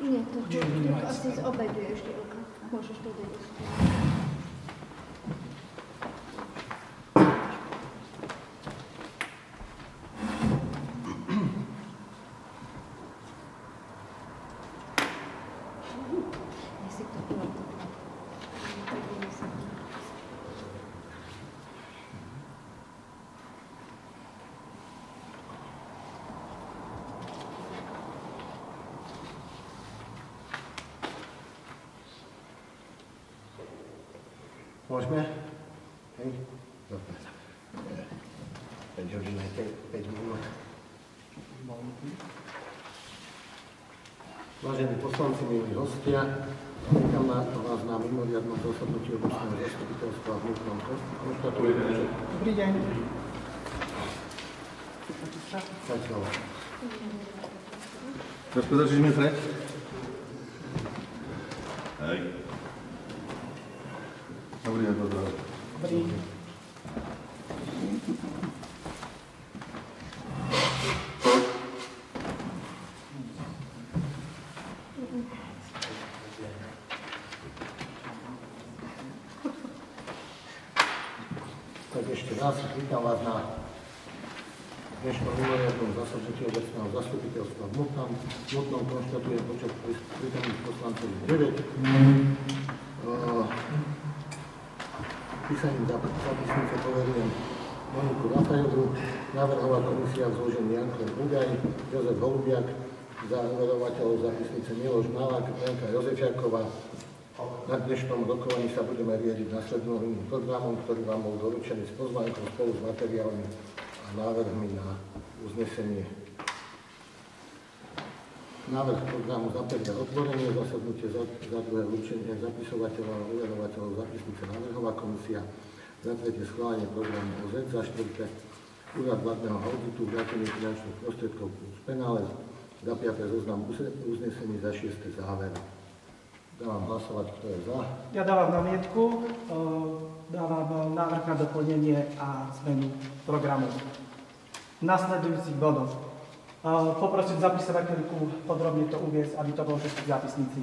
Nie, to tylko asi z obedu ještě ruka. Můžeš to dělat. Jestli to bylo to. Môžeme? Hej? Dobre. 5 hodín aj 5 minút. Vážení poslanci, milí hostia, vítam vás na mimoriadnom zasadnutí obecného zastupiteľstva v Nutnom konštatujú. Dobrý deň. Gospodaržíme preč? Hej. Dobrý deň, pozdrav. Dobrý. Tak ešte raz vítam vás na dnešnom mimoriadnom zasadnutí obecného zastupiteľstva v Nutnom konštatujem počet prítomných poslancov 9. Písaním zapisnice poverujem Moniku Rafajovú, návrhová komisia v zložení Janko Bugaj, Jozef Holubiak, záverovateľov zapisnice Miloš Malák, Lenka Jozefiaková. Na dnešnom rokovaní sa budeme riadiť nasledovným programom, ktorý vám bol doručený s pozvánkou spolu s materiálmi a návrhmi na uznesenie. Návrh programu za prvé otvorenie, zasadnutie za druhé určenie zapisovateľov a overovateľov zapisnice návrhová komisia, za tretie schválenie programu OZ, za štvrté úrad vládneho auditu, vrátenie finančných prostriedkov plus penále, za piaté zoznam uznesení, za šieste záver. Dávam hlasovať, kto je za. Ja dávam námietku, dávam návrh na doplnenie a zmenu programu. V nasledujúcich bodoch. Poprosím zapisovateľku podrobne to uviesť, aby to bolo všetko v zápisnici.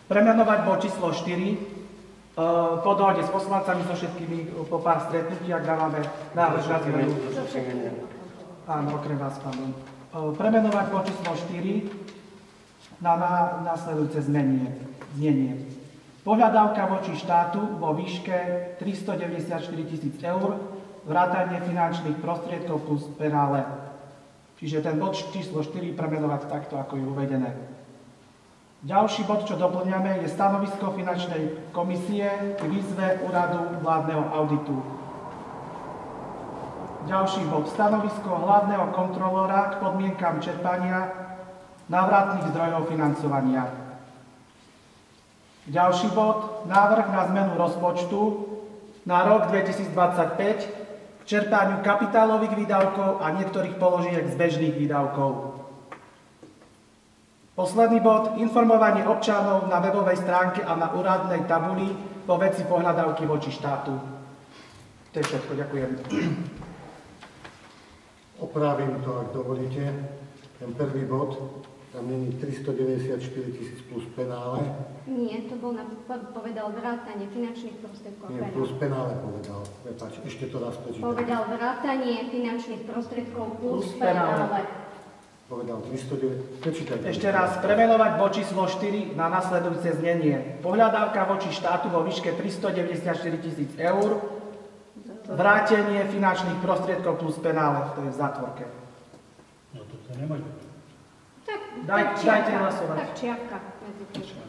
Premenovať bod číslo 4. Po dohode s poslancami so všetkými po pár stretnutiach dávame návrh na zmenu. Áno, okrem vás, pardon. Premenovať bod číslo 4 na následujúce znenie. Pohľadávka voči štátu vo výške 394 000 eur, vrátanie finančných prostriedkov plus penále. Čiže ten bod číslo 4 premenovať takto, ako je uvedené. Ďalší bod, čo doplňame, je stanovisko finančnej komisie k výzve úradu vládneho auditu. Ďalší bod, stanovisko hlavného kontrolóra k podmienkam čerpania návratných zdrojov financovania. Ďalší bod, návrh na zmenu rozpočtu na rok 2025 k čerpaniu kapitálových výdavkov a niektorých položiek z bežných výdavkov. Posledný bod, informovanie občanov na webovej stránke a na úradnej tabuli vo veci pohľadávky voči štátu. To je všetko, ďakujem. Opravím to, ak dovolíte. Ten prvý bod, tam není 394 000 plus penále. Nie, to bol povedal vrátanie finančných prostriedkov. Nie, plus penále povedal. Prepáč, ešte to raz prečítam. Povedal vrátanie finančných prostriedkov plus penále. povedal 309. Prečítajte. Ešte raz, premenovať bod číslo 4 na nasledujúce znenie. Pohľadávka voči štátu vo výške 394 000 eur, vrátenie finančných prostriedkov plus penále, to je v zátvorke. No to nemôže. Tak, Dajte hlasovať. Tak čiapka medzi tým.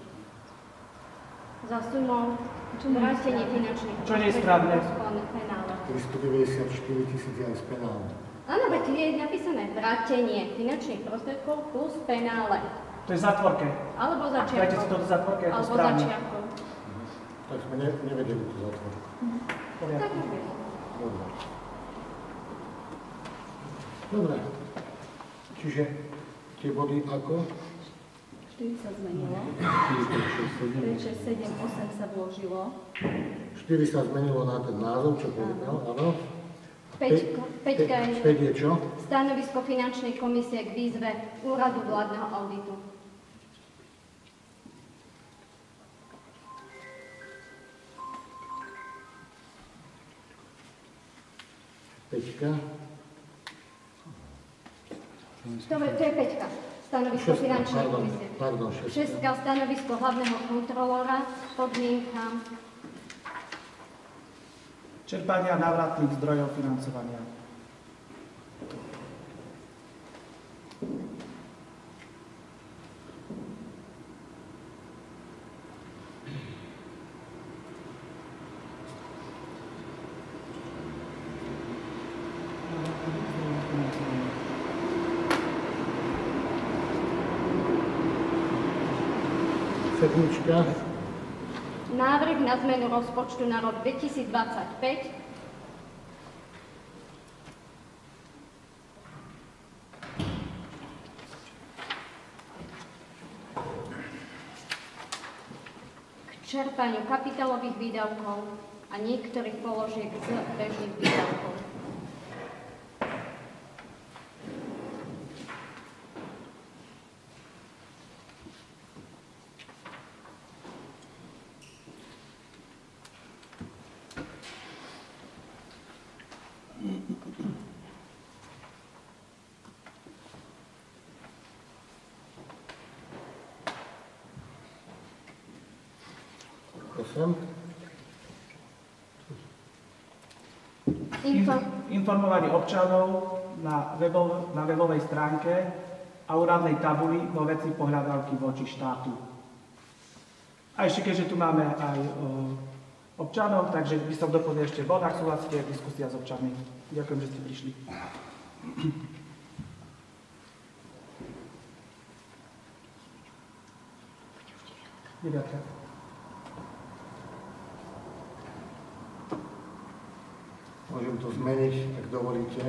Za sumou vrátenie finančných Čo nie je správne? penále. 394 000 aj z penále. Áno, veď je napísané vrátenie finančných prostriedkov plus penále. To je v zátvorke. Alebo za čiapkou. Dajte si to do zátvorky, je to Alebo za správne. čiapkou. Tak sme nevedeli to zatvoriť. V poriadku. Tak už je. Dobre. Dobre. Čiže tie body ako? 4 sa zmenilo, 4, 5, 6, 7, 8 sa vložilo. 4 sa zmenilo na ten názov, čo povedal, áno. Peťka je 5 je čo? stanovisko finančnej komisie k výzve úradu vládneho auditu. Peťka. To je Peťka. Stanovisko finančnej komisie. Pardon, 6. 6. Stanovisko hlavného kontrolóra, podmienka. Čerpania návratných zdrojov financovania. Sedmička. Návrh na zmenu rozpočtu na rok 2025. K čerpaniu kapitálových výdavkov a niektorých položiek z bežných výdavkov. Informovanie občanov na webovej stránke a úradnej tabuli vo veci pohľadávky voči štátu. A ešte keďže tu máme aj občanov, takže by som doplnil ešte bod, ak súhlasíte, diskusia s občanmi. Ďakujem, že ste prišli. Ďakujem. Môžem to zmeniť, ak dovolíte.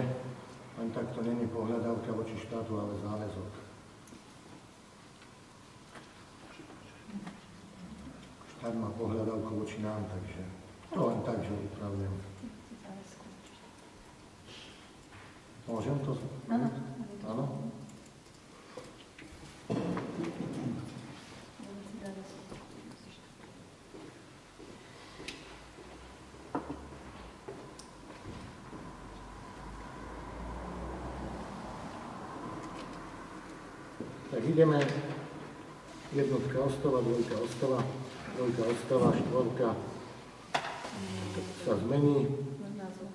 Len tak to není pohľadávka voči štátu, ale záväzok. Štát má pohľadávku voči nám, takže to len tak, že upravujem. Môžem to zmeniť? Áno. Tak ideme, jednotka ostala, dvojka ostala, trojka ostala, štvorka sa zmení,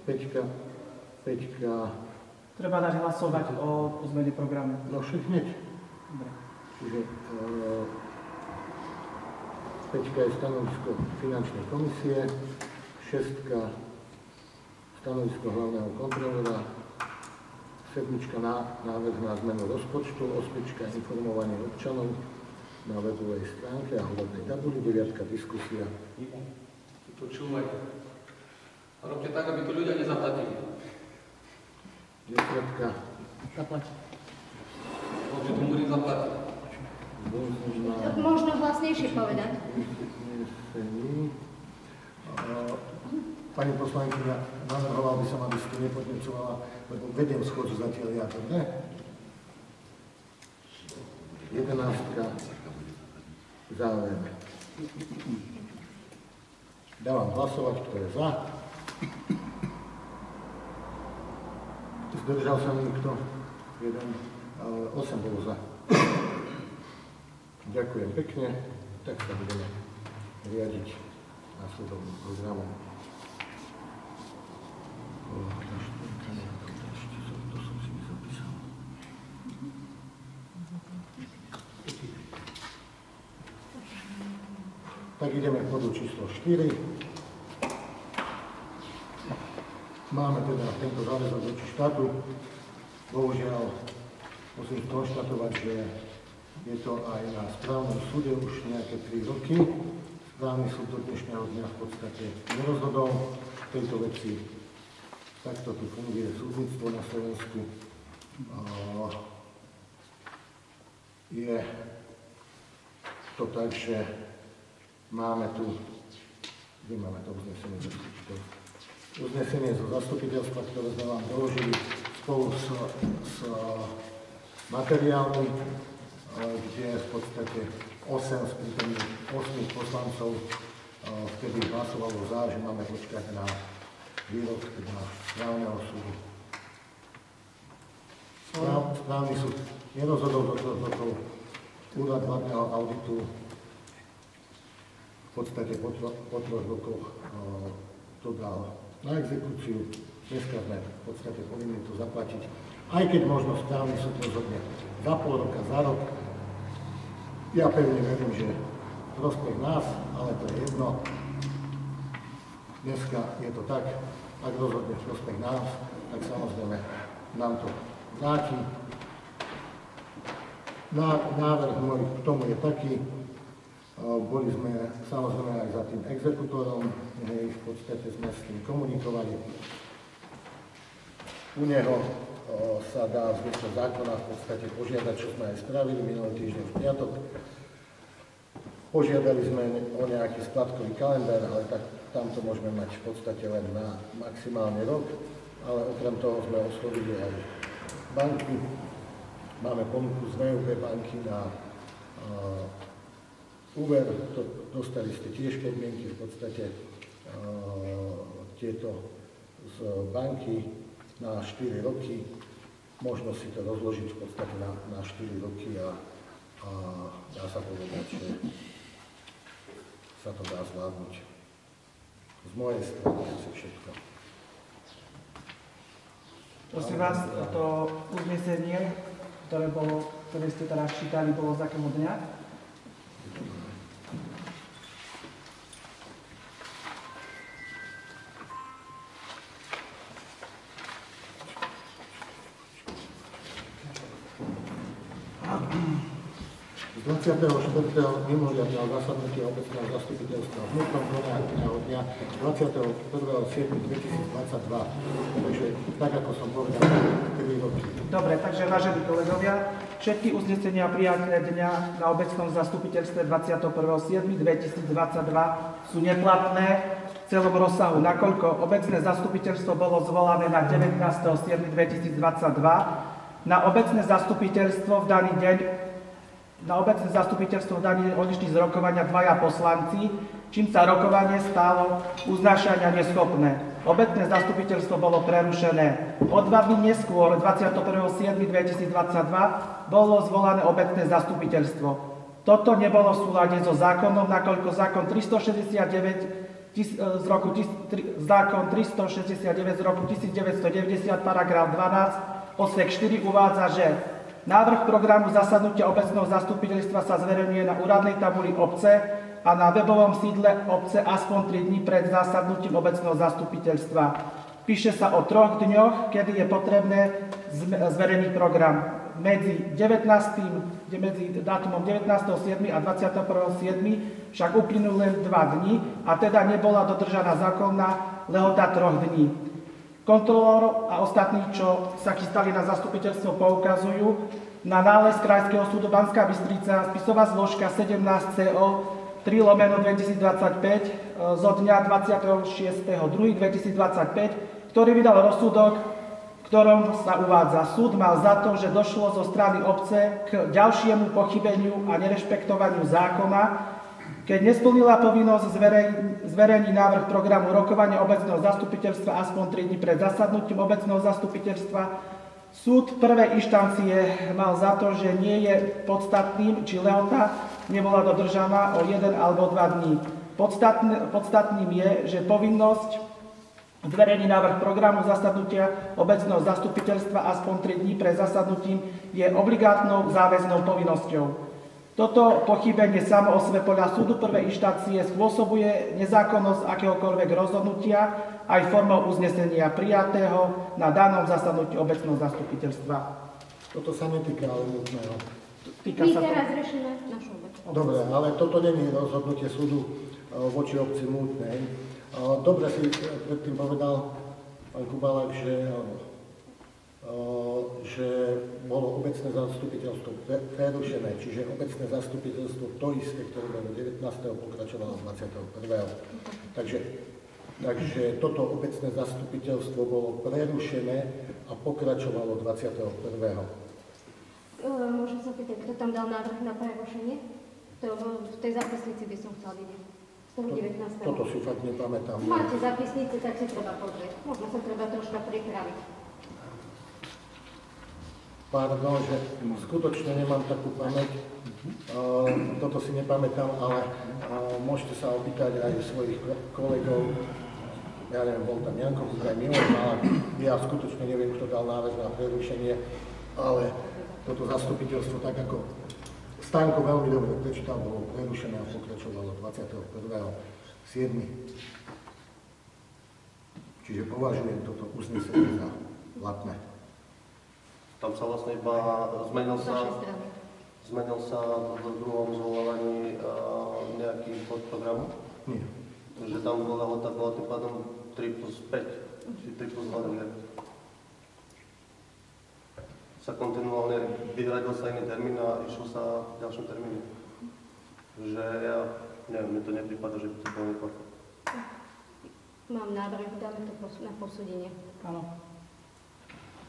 peťka. Treba dať hlasovať o zmene programu. No však hneď. Dobre. Čiže peťka je stanovisko finančnej komisie, šestka stanovisko hlavného kontrolora, sedmička návrh na zmenu rozpočtu, osmička informovanie občanov na webovej stránke a hlavnej tabuli, deviatka diskusia. Počúvajte. A robte tak, aby to ľudia nezaplatili. Desiatka Zaplať. Môže to múri zaplatiť. Možno hlasnejšie povedať. Pani poslankyňa, navrhoval by som, aby ste nepodnecovala, lebo vediem schôdzu zatiaľ ja, dobre? 11. Záver. Dávam hlasovať, kto je za. Zdržal sa niekto? 1. 8 bolo za. Ďakujem pekne, tak sa budeme riadiť následovným programom. Tak ideme k bodu číslo 4. Máme teda tento záväzok voči štátu. Bohužiaľ, musím konštatovať, že je to aj na správnom súde už nejaké 3 roky. Správny súd do dnešného dňa v podstate nerozhodol v tejto veci. Takto tu funguje súdnictvo na Slovensku. Je to tak, že máme tu, kde máme to uznesenie zastupiteľstva? Uznesenie zo zastupiteľstva, ktoré sme vám doložili spolu s materiálmi, kde v podstate 8 z prítomných 8 poslancov vtedy hlasovalo za, že máme počkať na výrok teda správneho súdu. Správny súd nerozhodol do úrad vládneho auditu v podstate po 3 rokoch to dal na exekúciu. Dneska sme v podstate povinni to zaplatiť, aj keď možno správny súd rozhodne za pol roka, za rok. Ja pevne verím, že prospech nás, ale to je jedno. Dneska je to tak, ak rozhodne prospech nás, tak samozrejme nám to vráti. Návrh môj k tomu je taký, boli sme samozrejme aj za tým exekutorom, v podstate sme s tým komunikovali. U neho sa dá v zmysle zákona v podstate požiadať, čo sme aj spravili minulý týždeň v piatok. Požiadali sme o nejaký splatkový kalendár, ale tak tamto môžeme mať v podstate len na maximálne rok, ale okrem toho sme oslovili aj banky. Máme ponuku z VUB banky na úver, dostali ste tiež podmienky v podstate tieto z banky na 4 roky. Možno si to rozložiť v podstate na 4 roky a dá sa povedať, že sa to dá zvládnuť. Z mojej strany asi všetko. Prosím vás, to uznesenie, ktoré ste teraz čítali, bolo z akého dňa? Z 24. mimoriadneho zasadnutia obecného zastupiteľstva v Murtom konečného dňa 21.7.2022. Takže tak, ako som povedal, 3 roky. Dobre, takže vážení kolegovia, všetky uznesenia prijaté dňa na obecnom zastupiteľstve 21.7.2022 sú neplatné v celom rozsahu, nakoľko obecné zastupiteľstvo bolo zvolané na 19.7.2022. Na obecné zastupiteľstvo v daný deň odišli z rokovania 2 poslanci, čím sa rokovanie stalo uznášania neschopné. Obecné zastupiteľstvo bolo prerušené. O 2 dní neskôr, 21.7.2022, bolo zvolané obecné zastupiteľstvo. Toto nebolo v súlade so zákonom, nakoľko zákon 369 z roku 1990, paragraf 12, odsek 4 uvádza, že návrh programu zasadnutia obecného zastupiteľstva sa zverejňuje na úradnej tabuli obce a na webovom sídle obce aspoň 3 dní pred zasadnutím obecného zastupiteľstva. Píše sa o 3 dňoch, kedy je potrebné zverejniť program. Medzi dátumom 19.7. a 21.7. však uplynul len 2 dní a teda nebola dodržaná zákonná lehota 3 dní. Kontrolór a ostatní, čo sa chystali na zastupiteľstvo, poukazujú na nález Krajského súdu Banská Bystrica, spisová zložka 17 CO 3/2025 zo dňa 26.2.2025, ktorý vydal rozsudok, v ktorom sa uvádza: súd mal za to, že došlo zo strany obce k ďalšiemu pochybeniu a nerešpektovaniu zákona, keď nesplnila povinnosť zverejniť návrh programu rokovania obecného zastupiteľstva aspoň 3 dní pred zasadnutím obecného zastupiteľstva, Súd prvej inštancie mal za to, že nie je podstatným, či lehota nebola dodržaná o 1 alebo 2 dní. Podstatným je, že povinnosť zverejniť návrh programu zasadnutia obecného zastupiteľstva aspoň 3 dní pred zasadnutím je obligátnou záväznou povinnosťou. Toto pochybenie samo o sebe podľa súdu prvej inštancie spôsobuje nezákonnosť akéhokoľvek rozhodnutia aj formou uznesenia prijatého na danom zasadnutí obecného zastupiteľstva. Toto sa netýka ale Mútneho. Týka My sa to... teraz riešime našu obec. Dobre, ale toto nie je rozhodnutie súdu voči obci Mútnej. Dobre si predtým povedal pán Kubalák, že bolo obecné zastupiteľstvo prerušené, čiže obecné zastupiteľstvo to isté, ktoré bolo 19. pokračovalo 21. Takže toto obecné zastupiteľstvo bolo prerušené a pokračovalo 21. Môžem sa pýtať, kto tam dal návrh na prerušenie? V tej zápisnici by som chcela vidieť. Z toho 19. Toto si fakt nepamätám. Máte zápisnice, tak si treba pozrieť. Možno sa treba troška pripraviť. Pardon, že skutočne nemám takú pamäť. Toto si nepamätám, ale môžete sa opýtať aj svojich kolegov. Ja neviem, bol tam Janko Kubraj, Miloš Malák. Ja skutočne neviem, kto dal návrh na prerušenie, ale toto zastupiteľstvo, tak ako Stanko veľmi dobre prečítal, bolo prerušené a pokračovalo 21.7. Čiže považujem toto uznesenie za platné. Tam sa vlastne iba zmenil sa v druhom zvolávaní nejaký podprogramu? Nie. Že tam bola lehota, bola tým pádom 3+5, či 3+2, že sa kontinuálne vyhradil sa iný termín a išlo sa v ďalšom termíne. Že ja neviem, mne to neprípada, že by to bolo neplatné. Mám návrh, dáme to na posúdenie. Áno.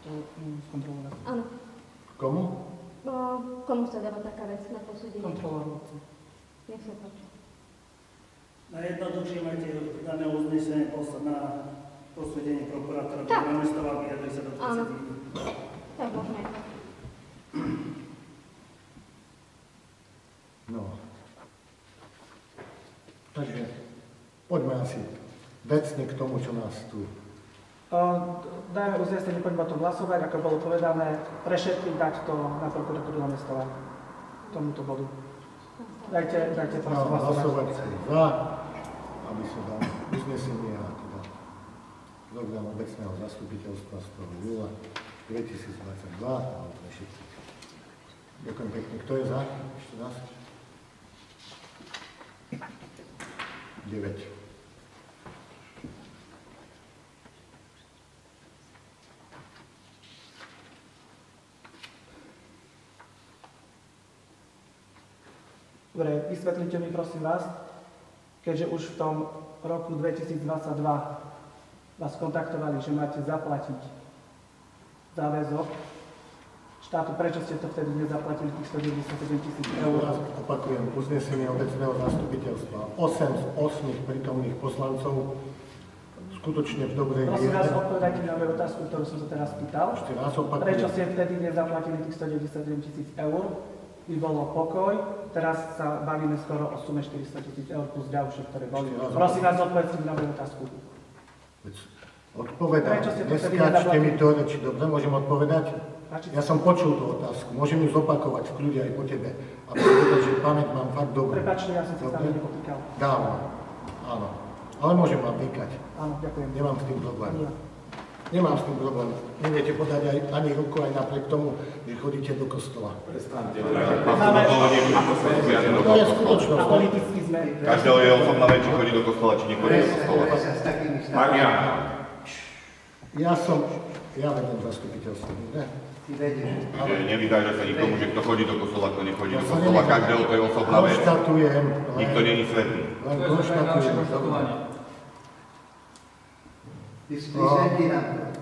To skontrolovať. Áno. Komu? Komu sa dáva taká vec na posúdenie? Kontrolorovci. Nech sa páči. Najjednoduchšie máte dané uznesenie poslať na posúdenie prokurátora, Tak. ktorý namestova vyjadri sa do 30 Áno. dní. Tak možno aj tak. No. Takže poďme asi vecne k tomu, čo nás tu... Dajme uznesenie, poďme o tom hlasovať, ako bolo povedané, prešetriť, dať to na prokuratúru na mestova tomuto bodu. Dajte prosím hlasovať sa za, aby sa dal uznesenie a teda program obecného zastupiteľstva z 1. júla 2022 a prešetriť. Ďakujem pekne. Kto je za? Ešte raz? 9. Dobre, vysvetlite mi prosím vás, keďže už v tom roku 2022 vás kontaktovali, že máte zaplatiť záväzok štátu, prečo ste to vtedy nezaplatili tých 197 000 eur? Opakujem, uznesenie obecného zastupiteľstva. 8 z 8 prítomných poslancov skutočne v dobrej Prosím vás, viere. odpovedajte na moju otázku, ktorú som sa teraz pýtal. Ešte raz opakujem. Prečo ste vtedy nezaplatili tých 197 000 eur? By bolo pokoj, teraz sa bavíme skoro o sume 400 000 eur plus ďalšie, ktoré boli. Prosím vás, odpovedzte na moju otázku. Odpovedám. Prečo ste to vtedy Neskáčte nezaplatili? mi to reči. Dobre, môžem odpovedať? Ja som počul tú otázku. Môžem ju zopakovať v kľude aj po tebe. A povedať, že pamäť mám fakt dobrú. Prepáčte, ja som sa tam Dobre? nepotýkal. Dávno. Áno. Ale môžem vám týkať. Áno, ďakujem. Nemám s tým problém. Nie. Nemám s tým problém. Neviete podať ani ruku aj napriek tomu, že chodíte do kostola. Prestaňte. To je skutočnosť. A politicky sme... Každého je osobná vec, či chodí do kostola, či nechodí do kostola. Marian. Ja vedem zastupiteľstvo, ne? Že nevydáže sa nikomu, že kto chodí do kostola, kto nechodí do kostola. Každého to je osobná vec. Konštatujem. Nikto není svätý. Len konštatujem.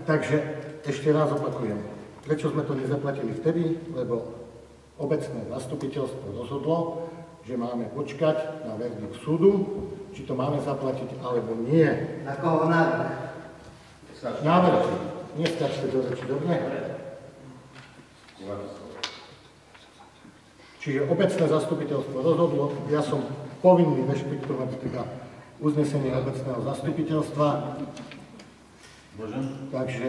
Takže ešte raz opakujem. Prečo sme to nezaplatili vtedy? Lebo obecné zastupiteľstvo rozhodlo, že máme počkať na verdikt súdu, či to máme zaplatiť alebo nie. Na koho návrh? Návrh. Neskáčte do reči, dobre? Čiže obecné zastupiteľstvo rozhodlo, ja som povinný rešpektovať teda uznesenie obecného zastupiteľstva. Takže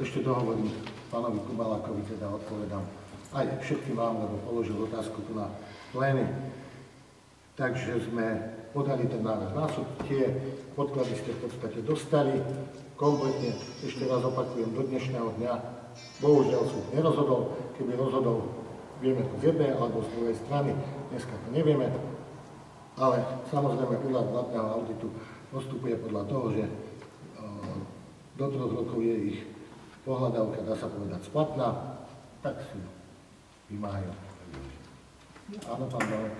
ešte dohovorím pánovi Kubalákovi, teda odpovedám aj všetkým vám, lebo položil otázku tu na pléne. Takže sme podali ten návrh na súd. Tie podklady ste v podstate dostali kompletne. Ešte raz opakujem, do dnešného dňa bohužiaľ súd nerozhodol. Keby rozhodol, vieme to z jednej alebo z druhej strany. Dneska to nevieme. Ale samozrejme úrad vládneho auditu postupuje podľa toho, že do 3 rokov je ich pohľadávka, dá sa povedať, splatná, tak si vymáhajú. Áno, pán Balek.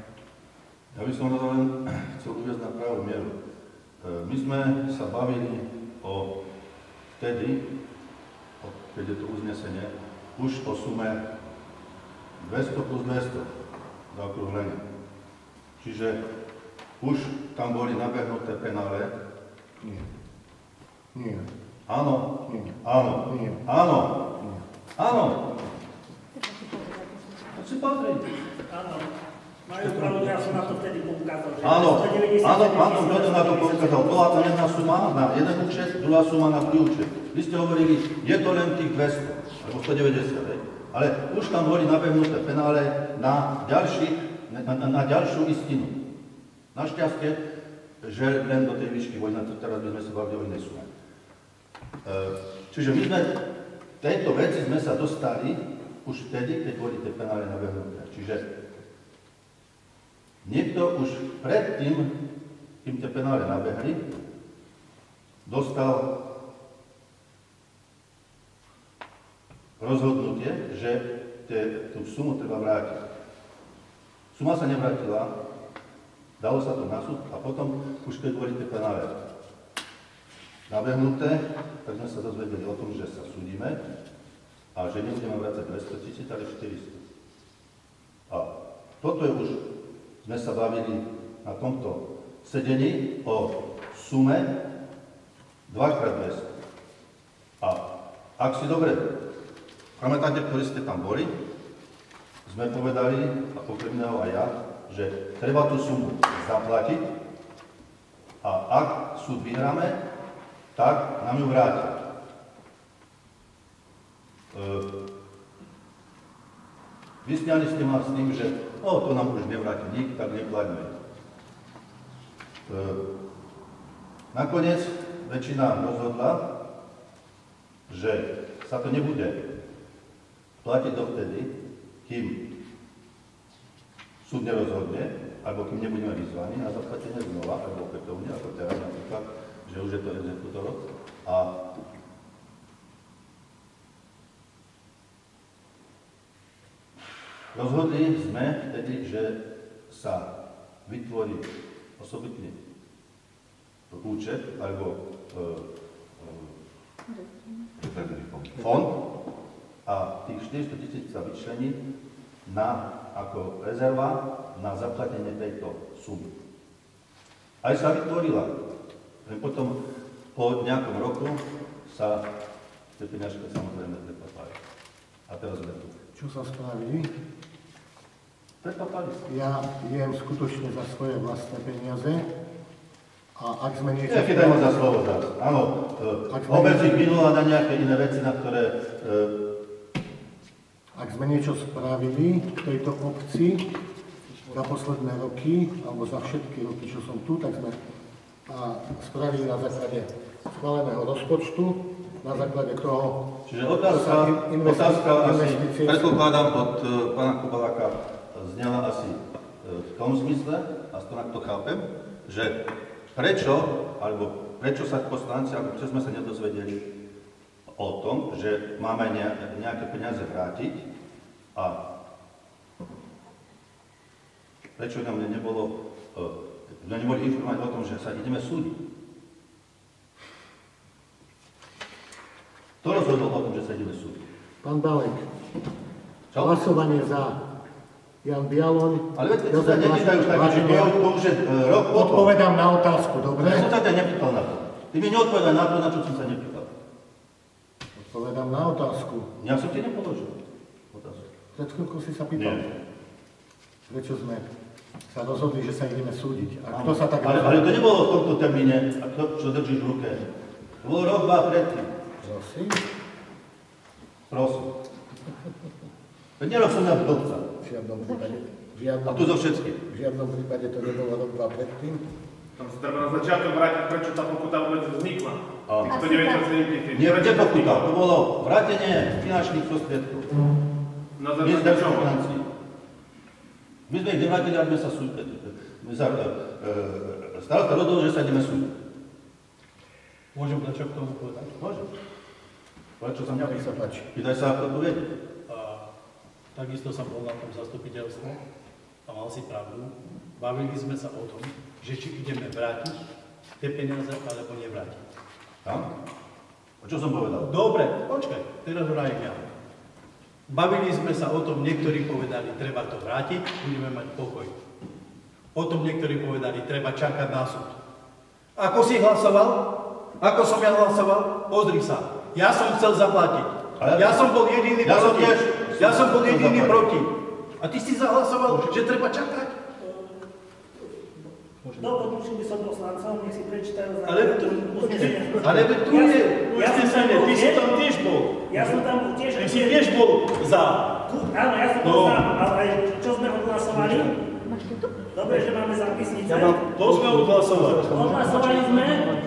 Ja by som len chcel uviesť na pravú mieru. My sme sa bavili o vtedy, keď je to uznesenie, už o sume 200 plus 200 za okrúhlenie. Čiže už tam boli nabehnuté penále. Nie. Nie. Áno. Nie. Áno. Nie. Áno. Nie. Áno. Tak si pozri. Áno. Majú pravdu, ja som na to vtedy poukázal. Áno. Áno, áno, kto na to poukázal. Bola tam jedna suma na jeden účet, druhá suma na druhý účet. Vy ste hovorili, je to len tých 200, alebo 190, ale už tam boli nabehnuté penále na ďalšiu istinu. Našťastie, že len do tej výšky boli, teraz by sme sa bavili o inej sume. Čiže my sme, tejto veci sme sa dostali už vtedy, keď boli tie penále nabehnuté. Čiže niekto už predtým, kým tie penále nabehli, dostal rozhodnutie, že tú sumu treba vrátiť. Suma sa nevrátila, dalo sa to na súd a potom, už keď boli tie penále nabehnuté, tak sme sa dozvedeli o tom, že sa súdime a že nebudeme vrácať 200 000, ale 400. A toto je už, sme sa bavili na tomto sedení o sume 2x200. A ak si dobre pamätáte, ktorí ste tam boli, sme povedali, a okrem iného aj ja, že treba tú sumu zaplatiť a ak súd vyhráme, tak nám ju vrátia. Vysmiali ste ma s tým, že to nám už nevráti nik, tak neplaťme. Nakoniec väčšina rozhodla, že sa to nebude platiť dovtedy, kým súd nerozhodne, alebo kým nebudeme vyzvaní na zaplatenie znova, alebo opätovne, ako teraz napríklad, že už je to exekutor. A rozhodli sme vtedy, že sa vytvorí osobitný účet, alebo fond a tých 400 000 sa vyčlení ako rezerva na zaplatenie tejto sumy. Aj sa vytvorila, len potom po nejakom roku sa tie peniažky samozrejme prepapali. A teraz sme tu. Čo sa spravili? Prepapali sa. Ja jem skutočne za svoje vlastné peniaze a ak sme niečo... Chytaj ma za slovo zás. Áno, obec ich minula na nejaké iné veci, na ktoré... Ak sme niečo spravili v tejto obci za posledné roky, alebo za všetky roky, čo som tu, tak sme spravili na základe schváleného rozpočtu, na základe toho... Čiže otázka asi, predpokladám od pána Kubaláka, znela asi v tom zmysle, a to takto chápem, že prečo sa poslanci, alebo prečo sme sa nedozvedeli o tom, že máme nejaké peniaze vrátiť a prečo nám neboli informovať o tom, že sa ideme súdiť. Kto rozhodol o tom, že sa ideme súdiť? Pán Balek, hlasovanie za Jan Bialon, ale veď sa netýkajú už také, že to už je rok potom. Odpovedám na otázku, dobre? Ja som sa ťa nepýtal na to. Ty mi neodpovedal na to, na čo som sa nepýtal. Odpovedám na otázku. Ja som ti nepoložil. Otázka. Pred chvíľkou si sa pýtal, prečo sme sa rozhodli, že sa ideme súdiť. A kto sa tak ale to nebolo v tomto termíne, a to, čo držíš v ruke. To bolo rok, 2 predtým. Prosím? Prosím. Nerok som ja vdovca. V žiadnom prípade. A tu zo všetkých. V žiadnom prípade to nebolo rok, 2 predtým. Tam sa treba na začiatok vrátiť, prečo tá pokuta vôbec vznikla. A 197 nie pokuta, to bolo vrátenie finančných prostriedkov. Na základe čoho? My sme ich nevrátili, aby sa starosta rozhodol, že sa ideme súdiť. Môžem dačo k tomu povedať? Môžem. Povedz, čo sa mňa Nech sa páči. pýtaj sa, ako to vie. Takisto som bol na tom zastupiteľstve a mal si pravdu. Bavili sme sa o tom, že či ideme vrátiť tie peniaze, alebo nevrátiť. Tam? A čo som povedal? Dobre, počkaj, teraz vrajem ja. Bavili sme sa o tom, niektorí povedali, treba to vrátiť, budeme mať pokoj. Potom niektorí povedali, treba čakať na súd. Ako si hlasoval? Ako som ja hlasoval? Pozri sa. Ja som chcel zaplatiť. Ja som bol jediný proti. Ja som bol jediný proti. A ty si zahlasoval, že treba čakať? Doporučil by som poslancom, nech si prečítajú za... Ale tu je uznesenie, ty si tam tiež bol. Ja som tam tiež... Ty si tiež bol za. Áno, ja som bol za, ale čo sme odhlasovali? Dobre, že máme zápisnice. To sme odhlasovali. Odhlasovali sme,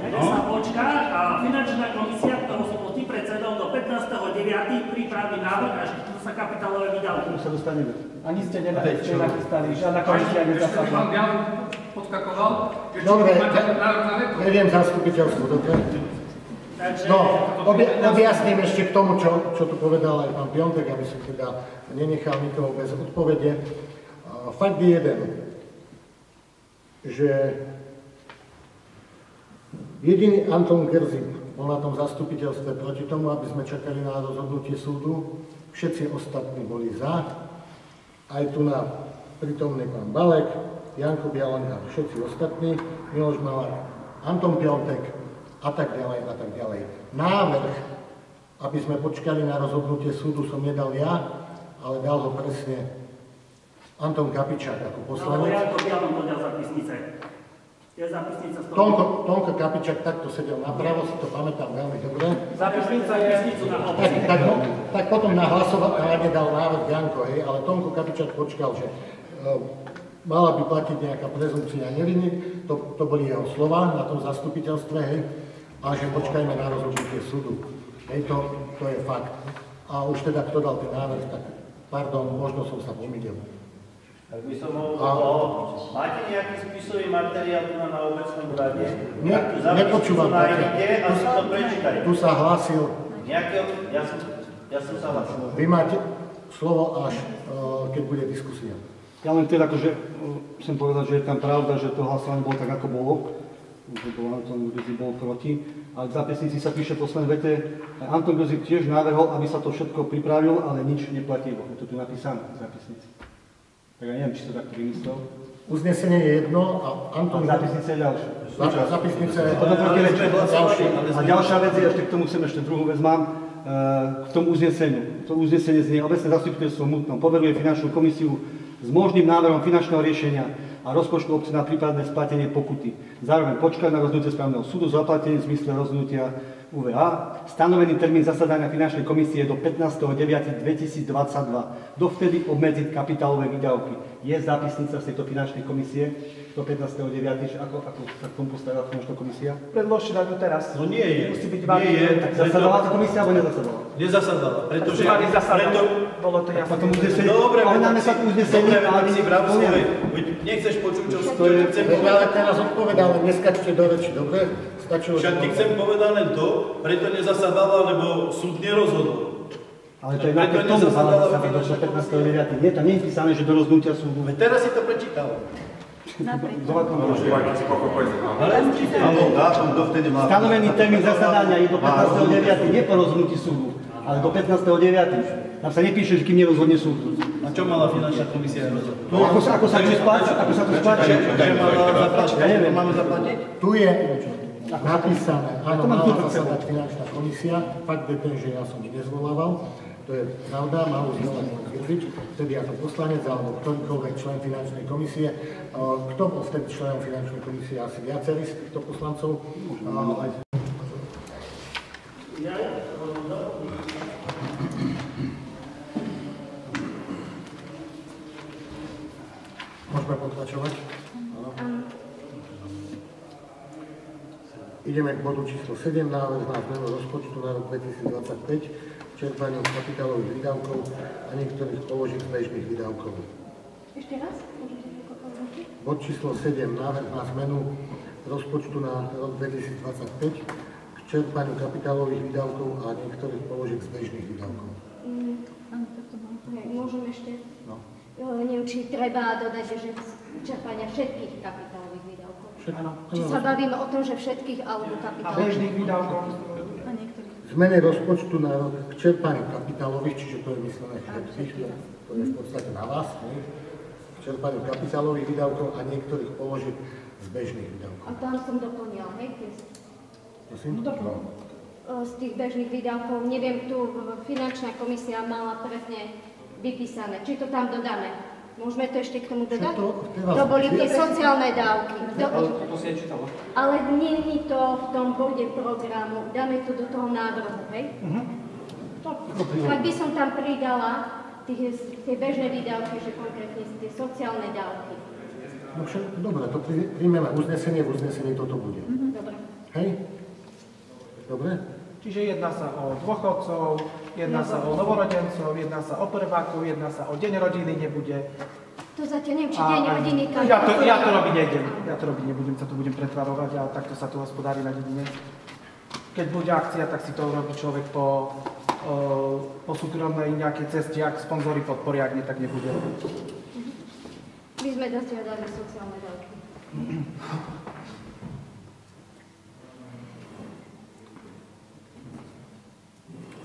že sa počká a finančná komisia, ktorou som bol ty predsedom, do 15.9. pripraví návrh, až to sa kapitálové vydávky. Už sa dostaneme. Ani ste nenachystali, žiadna komisia nezasadla. Podskakoval, že Dobre, máte nárok na veto. neviem zastupiteľstvo, dobre? No, objasním ešte k tomu, čo tu povedal aj pán Piontek, aby som teda nenechal nikoho bez odpovede. Fakt je jeden, že jediný Anton Gerzin bol na tom zastupiteľstve proti tomu, aby sme čakali na rozhodnutie súdu. Všetci ostatní boli za. Aj tu na prítomný pán Balek, Janko Bialan a všetci ostatní, Miloš Malák, Anton Piontek a tak ďalej a tak ďalej. Návrh, aby sme počkali na rozhodnutie súdu, som nedal ja, ale dal ho presne Anton Kapičák ako poslanec. No, Janko Bialan podal zápisnice. Je zápisnica z toho. Tonko Kapičák takto sedel napravo, si to pamätám veľmi dobre. Zápisnica na obci. Tak potom na hlasovanie dal návrh Janko, hej, ale Tonko Kapičák počkal, že mala by platiť nejaká prezumcia neviny, to boli jeho slova na tom zastupiteľstve, hej, a že počkajme na rozhodnutie súdu. Hej, to je fakt. A už teda, kto dal ten návrh, tak pardon, možno som sa pomýlil. Tak by som máte nejaký spisový materiál tu na obecnom rade? Nepočúvam. A si to prečítaj. Tu sa hlásil. Ja som sa hlásil. Vy máte slovo až, keď bude diskusia. Ja len teda akože chcem povedať, že je tam pravda, že to hlasovanie bolo tak, ako bolo. Že Anton Grzyb bol proti. Ale v zápisnici sa píše v poslednej vete, Anton Grzyb tiež navrhol, aby sa to všetko pripravilo, ale nič neplatilo. Je to tu napísané v zápisnici. Tak ja neviem, či to takto vymyslel. Uznesenie je jedno a Anton... Zápisnica je ďalšia. Zápisnica je ďalšia. A ďalšia vec je, ešte k tomu chcem ešte druhú vec mám, k tomu uzneseniu. To uznesenie znie obecné zastupiteľstvo v Mutnom poveruje finančnú komisiu s možným návrhom finančného riešenia a rozpočtu obce na prípadné splatenie pokuty. Zároveň počkať na rozhodnutie správneho súdu zaplatenie v zmysle rozhodnutia UVA. Stanovený termín zasadania finančnej komisie do 15.9.2022. Dovtedy obmedziť kapitálové výdavky. Je zápisnica z tejto finančnej komisie do 15.9. Ako sa k tomu postavila finančná komisia? Predložte na to teraz. No nie je. Musí byť vám. Zasadala tá komisia alebo nezasadala? Nezasadala, pretože... Bolo to jasné. Potom uznesenie. Dobre, máme sa tu uznesenie. Dobre, si vrav svoje. Nechceš počuť, čo chcem povedať. Ale teraz odpovedal, neskačte do reči, dobre? Však ti chcem povedať len to, preto nezasadala, lebo súd nerozhodol. Ale to je napriek tomu, ale zasadala do 15.9. Nie, tam nie je písané, že do rozhodnutia súdu. Teraz si to prečítal. Stanovený termín zasadania je do 15.9. nie po rozhodnutí súdu, ale do 15.9. Tam sa nepíše, že kým nerozhodne súd. A čo mala finančná komisia rozhodnúť? No ako sa tu spáči? Že mala zaplatiť? Ja neviem, máme zaplatiť? Tu je napísané, áno, mala zasadať finančná komisia, fakt je ten, že ja som nezvolával, To je pravda, mal už znova vysvetliť, vtedy ako poslanec alebo ktorýkoľvek člen finančnej komisie. Kto bol vtedy členom finančnej komisie? Asi viacerí z týchto poslancov. Môžeme pokračovať? Ideme k bodu číslo 7, návrh na zmenu rozpočtu na rok 2025, čerpaniu kapitálových výdavkov a niektorých položiek z bežných výdavkov. Ešte raz? Bod číslo 7, návrh na zmenu rozpočtu na rok 2025 k čerpaniu kapitálových výdavkov a niektorých položiek z bežných výdavkov. Môžem ešte? No. Neviem, či treba dodať, že čerpania všetkých kapitálových výdavkov. Áno. Či sa bavíme o tom, že všetkých alebo A kapitálových. bežných výdavkov. Zmene rozpočtu na rok k čerpaniu kapitálových, čiže to je myslené všetkých, to je v podstate na vás, ne? K čerpaniu kapitálových výdavkov a niektorých položiek z bežných výdavkov. A tam som doplnila, hej? Prosím? Z tých bežných výdavkov, neviem, tu finančná komisia mala presne vypísané. Či to tam dodáme? Môžeme to ešte k tomu dodať? To boli tie sociálne dávky. To si aj čítala. Ale nie je to v tom bode programu. Dáme to do toho návrhu, hej? Tak by som tam pridala tie bežné výdavky, že konkrétne tie sociálne dávky. No dobre, to príjmeme uznesenie, v uznesení toto bude. Dobre. Hej? Dobre? Čiže jedná sa o dôchodcov, jedná sa o novorodencov, jedná sa o prvákov, jedná sa o deň rodiny nebude. To zatiaľ neviem, či deň rodiny... Ja to robiť nejdem. Ja to robiť nebudem, sa tu budem pretvarovať a takto sa tu hospodári na dedine. Keď bude akcia, tak si to urobí človek po súkromnej nejakej ceste, ak sponzory podporia, ak nie, tak nebude. My sme dosiahli sociálne dávky.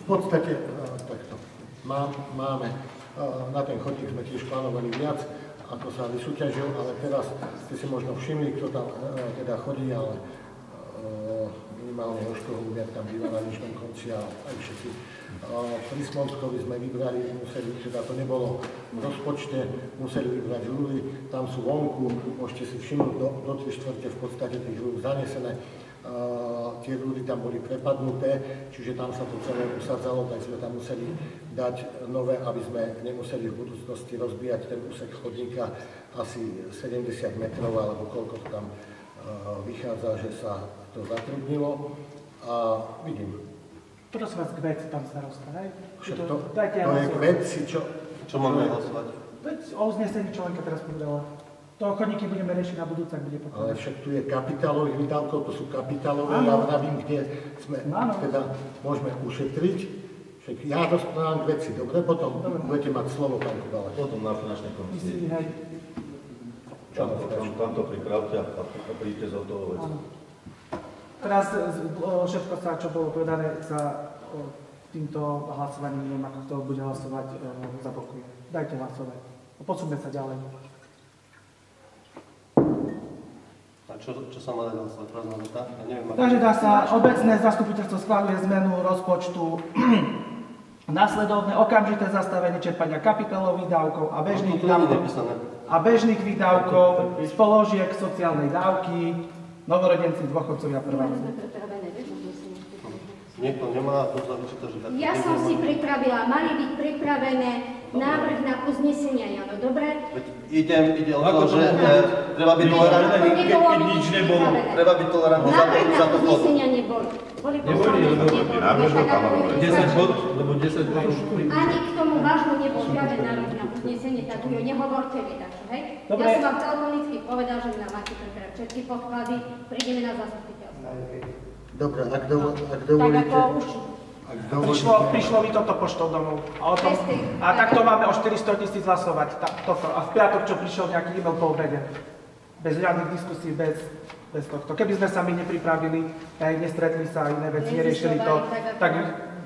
V podstate takto. Máme, na ten chodník sme tiež plánovali viac, ako sa vysúťažil, ale teraz ste si možno všimli, kto tam teda chodí, ale minimálne Jožko Holubiak tam býva na nižnom konci a aj všetci. Pri Smonskovi sme vybrali, teda to nebolo v rozpočte, museli vybrať ľudí, tam sú vonku, môžete si všimnúť do 3/4 v podstate tých ľudí zanesené. Tie ľudí tam boli prepadnuté, čiže tam sa to celé usadzalo, tak sme tam museli dať nové, aby sme nemuseli v budúcnosti rozbíjať ten úsek chodníka asi 70 metrov, alebo koľko to tam vychádza, že sa to zatrudnilo. A vidím. Prosím vás k veci, pán starosta, hej? To je k veci, čo máme hlasovať? Veď o uznesení človeka teraz povedala. To chodníky budeme riešiť na budúce, ak bude potrebné. Ale však tu je kapitálových výdavkov, to sú kapitálové, ja vravím, kde sme teda môžeme ušetriť. Však ja rozprávam k veci, dobre? Potom budete mať slovo, pán Kubala. Potom na finančnej komisii. Tam to pripravte a príďte z toho veci. Teraz všetko sa, čo bolo povedané, sa týmto hlasovaním, neviem, ako to bude hlasovať, zablokuje. Dajte hlasovať. Posúďme sa ďalej. A čo sa má dať hlasovať? Takže dá sa, obecné zastupiteľstvo schváľuje zmenu rozpočtu následovné okamžité zastavenie čerpania kapitálových výdavkov a bežných výdavkov z položiek sociálnej dávky, novorodenci, dôchodcovia prváci. Niekto nemá to vyčítať, že... Ja som si pripravila, mali byť pripravené návrh na uznesenia, Jano, dobre? Ide o to, že treba byť tolerantný, keď nič nebolo. Treba byť tolerantný za to. Návrh na uznesenia neboli. Boli poslané, neboli. 10 bod, lebo 10 bod. Ani k tomu vážnu nebol žiaden návrh na uznesenie, tak ho nehovorte vy, takže, hej? Ja som vám telefonicky povedal, že nám máte pripraviť všetky podklady, prídeme na zastupiteľstvo. Dobre, ak dovolíte... Prišlo mi toto poštou domov. A takto máme o 400 000 hlasovať. A v piatok, čo prišiel nejaký e-mail po obede. Bez žiadnych diskusí, bez tohto. Keby sme sa my nepripravili, nestretli sa, iné veci, neriešili to, tak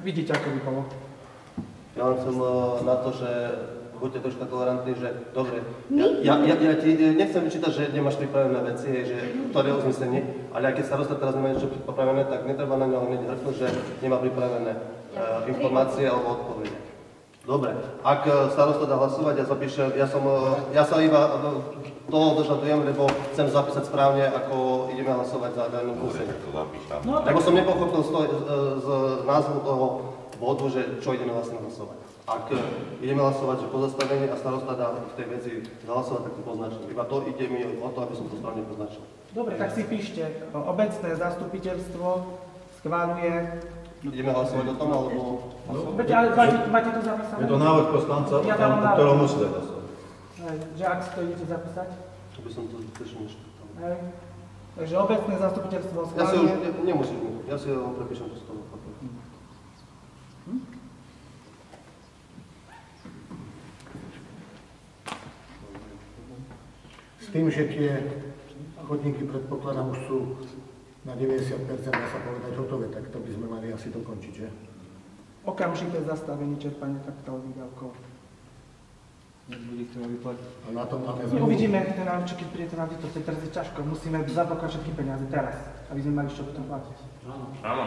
vidíte, ako by bolo. Ja len som na to, že buďte troška tolerantní, že dobre, ja ti nechcem vyčítať, že nemáš pripravené veci, že to je uznesenie, ale aj keď starosta teraz nemá niečo pripravené, tak netreba na ňo hneď hrknúť, že nemá pripravené informácie alebo odpovede. Dobre, ak starosta dá hlasovať, ja sa iba toho dožadujem, lebo chcem zapísať správne, ako ideme hlasovať za danú kúseň. Lebo som nepochopil z názvu toho bodu, že čo ideme vlastne hlasovať. Ak ideme hlasovať, že pozastavenie a starosta dá v tej veci zahlasovať, tak to poznačím. Iba to ide mi o to, aby som to správne poznačil. Dobre, tak si píšte. Obecné zastupiteľstvo schváľuje. Ideme hlasovať o tom, alebo... Máte to zapísané? Je to návrh poslanca, o ktorom musíte hlasovať. Že ak si to idete zapísať? To by som to prečo neškrtal. Takže obecné zastupiteľstvo schváľuje. Ja si už nemusím, ja si ho prepíšem to z toho papieru. S tým, že tie chodníky predpokladám už sú na 90%, dá sa povedať hotové, tak to by sme mali asi dokončiť, že? Okamžité zastavenie čerpania kapitálových výdavkov. A na tom máme Uvidíme, keď príde ten auditor, to teraz je ťažko. Musíme zablokovať všetky peniaze teraz, aby sme mali čo potom platiť. Áno.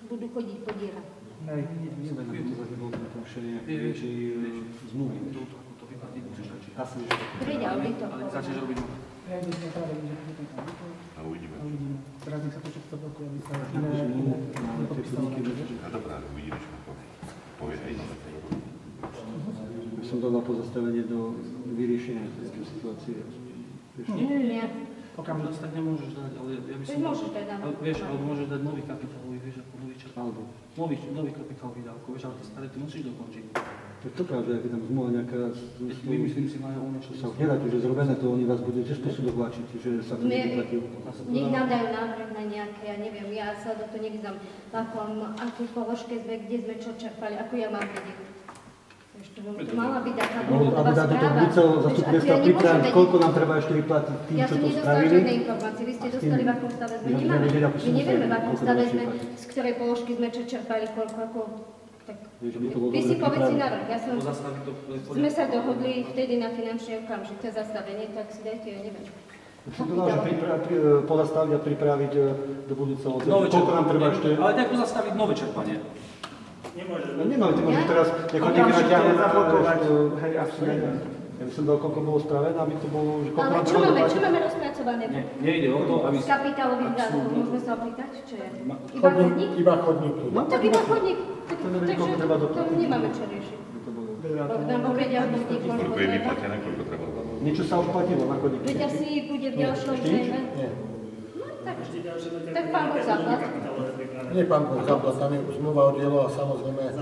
Budú chodiť po dierach. Príde auditor. A uvidíme. Teraz nech sa to všetko blokuje, aby sa nepodpísalo. A dobrá, uvidíme, čo povie aj iné. Som dal na pozastavenie do vyriešenia tejto situácie. Nie. Okamžite tak nemôžeš dať, ale ja by som... Môžeš dať, áno. Vieš, alebo môžeš dať nový kapitálový, vieš, ako nový čerpal. Nový kapitálový dávku, vieš, ale tie staré ty musíš dokončiť. To je to pravda, ak je tam zmluva nejaká... Vymyslím si, majú ono, čo sa už nedá, že zrobené to, oni vás budú tiež posúdok vláčiť, že sa to nevyplatí. Nech nám dajú návrh na nejaké, ja neviem, ja sa do toho nevyznám, akej položke sme, kde sme čo čerpali, ako ja mám vedieť. To mala byť taká dôvodová správa. Koľko nám treba ešte vyplatiť tým, čo to spravili? Ja som nedostala žiadne informácie. Vy ste dostali, v akom stave sme. Nemáme. My nevieme, v akom stave sme, z ktorej položky sme čo čerpali, koľko ako... Tak, vy si povedz na rok. Sme sa dohodli vtedy na finančné okamžité zastavenie, tak si dajte, ja neviem. Som to dal, že pozastaviť a pripraviť do budúceho. Koľko nám treba ešte... Ale tak pozastaviť nové čerpanie. Nemáme, ty môžeš teraz ako niekde natiahnuť zablokovať. Hej, asi neviem. Ja by som dal, koľko bolo spravené, aby to bolo, že koľko nám treba doplatiť. Čo máme rozpracované? Nejde o to, aby... Z kapitálových dávkov, môžeme sa opýtať, čo je? Iba chodník? Iba chodníky. No tak iba chodník. Takže to nemáme čo riešiť. Nám povedia chodník, koľko je vyplatené, koľko treba. Niečo sa už platilo na chodník. Veď asi bude v ďalšom zrejme. Tak pán Boh zaplat. Nie pán Boh zaplat, tam je zmluva o dielo a samozrejme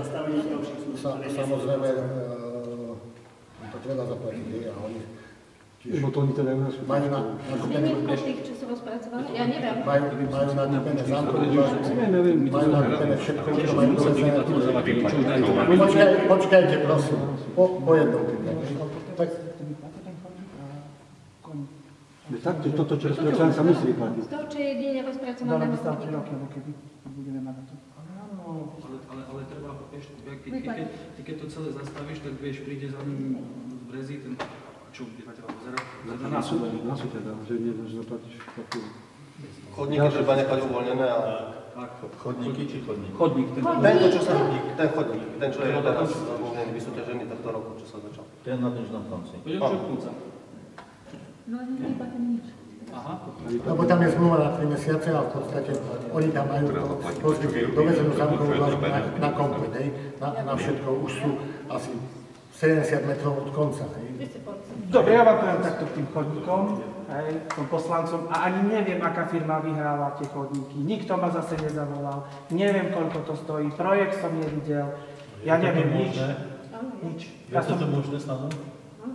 to treba zaplatiť. A oni Lebo to oni teda u nás majú na tých, čo sú rozpracované? Ja neviem. Majú na kúpené zámky, majú na kúpené všetko, čo majú uvezené. Počkajte, prosím, po jednom tak. Tak, toto, čo rozpracované sa musí vyplatiť. Z toho, čo je jedine rozpracované na chodníku. Ale treba, vieš, ty keď to celé zastavíš, tak vieš, príde za ním v brezi ten, čo bude na teba pozerať? Na sú teda, že zaplatíš faktúru. Chodníky treba nechať uvoľnené a... Chodníky či chodník? Chodník, ten chodník, ten, čo je teraz vysúťažený tohto roku, čo sa začal. Ten na dnešnom konci. Budem čerpnúť sa. No ani iba ten nič. Aha. Lebo tam je zmluva na 3 mesiace a v podstate oni tam majú dovezenú zámkovú dlažbu na komplet, na všetko. Už sú asi 70 metrov od konca. Dobre, ja vám poviem takto k tým chodníkom, som poslancom a ani neviem, aká firma vyhrála tie chodníky. Nikto ma zase nezavolal, neviem, koľko to stojí, projekt som nevidel, ja neviem nič. Je to možné snadno?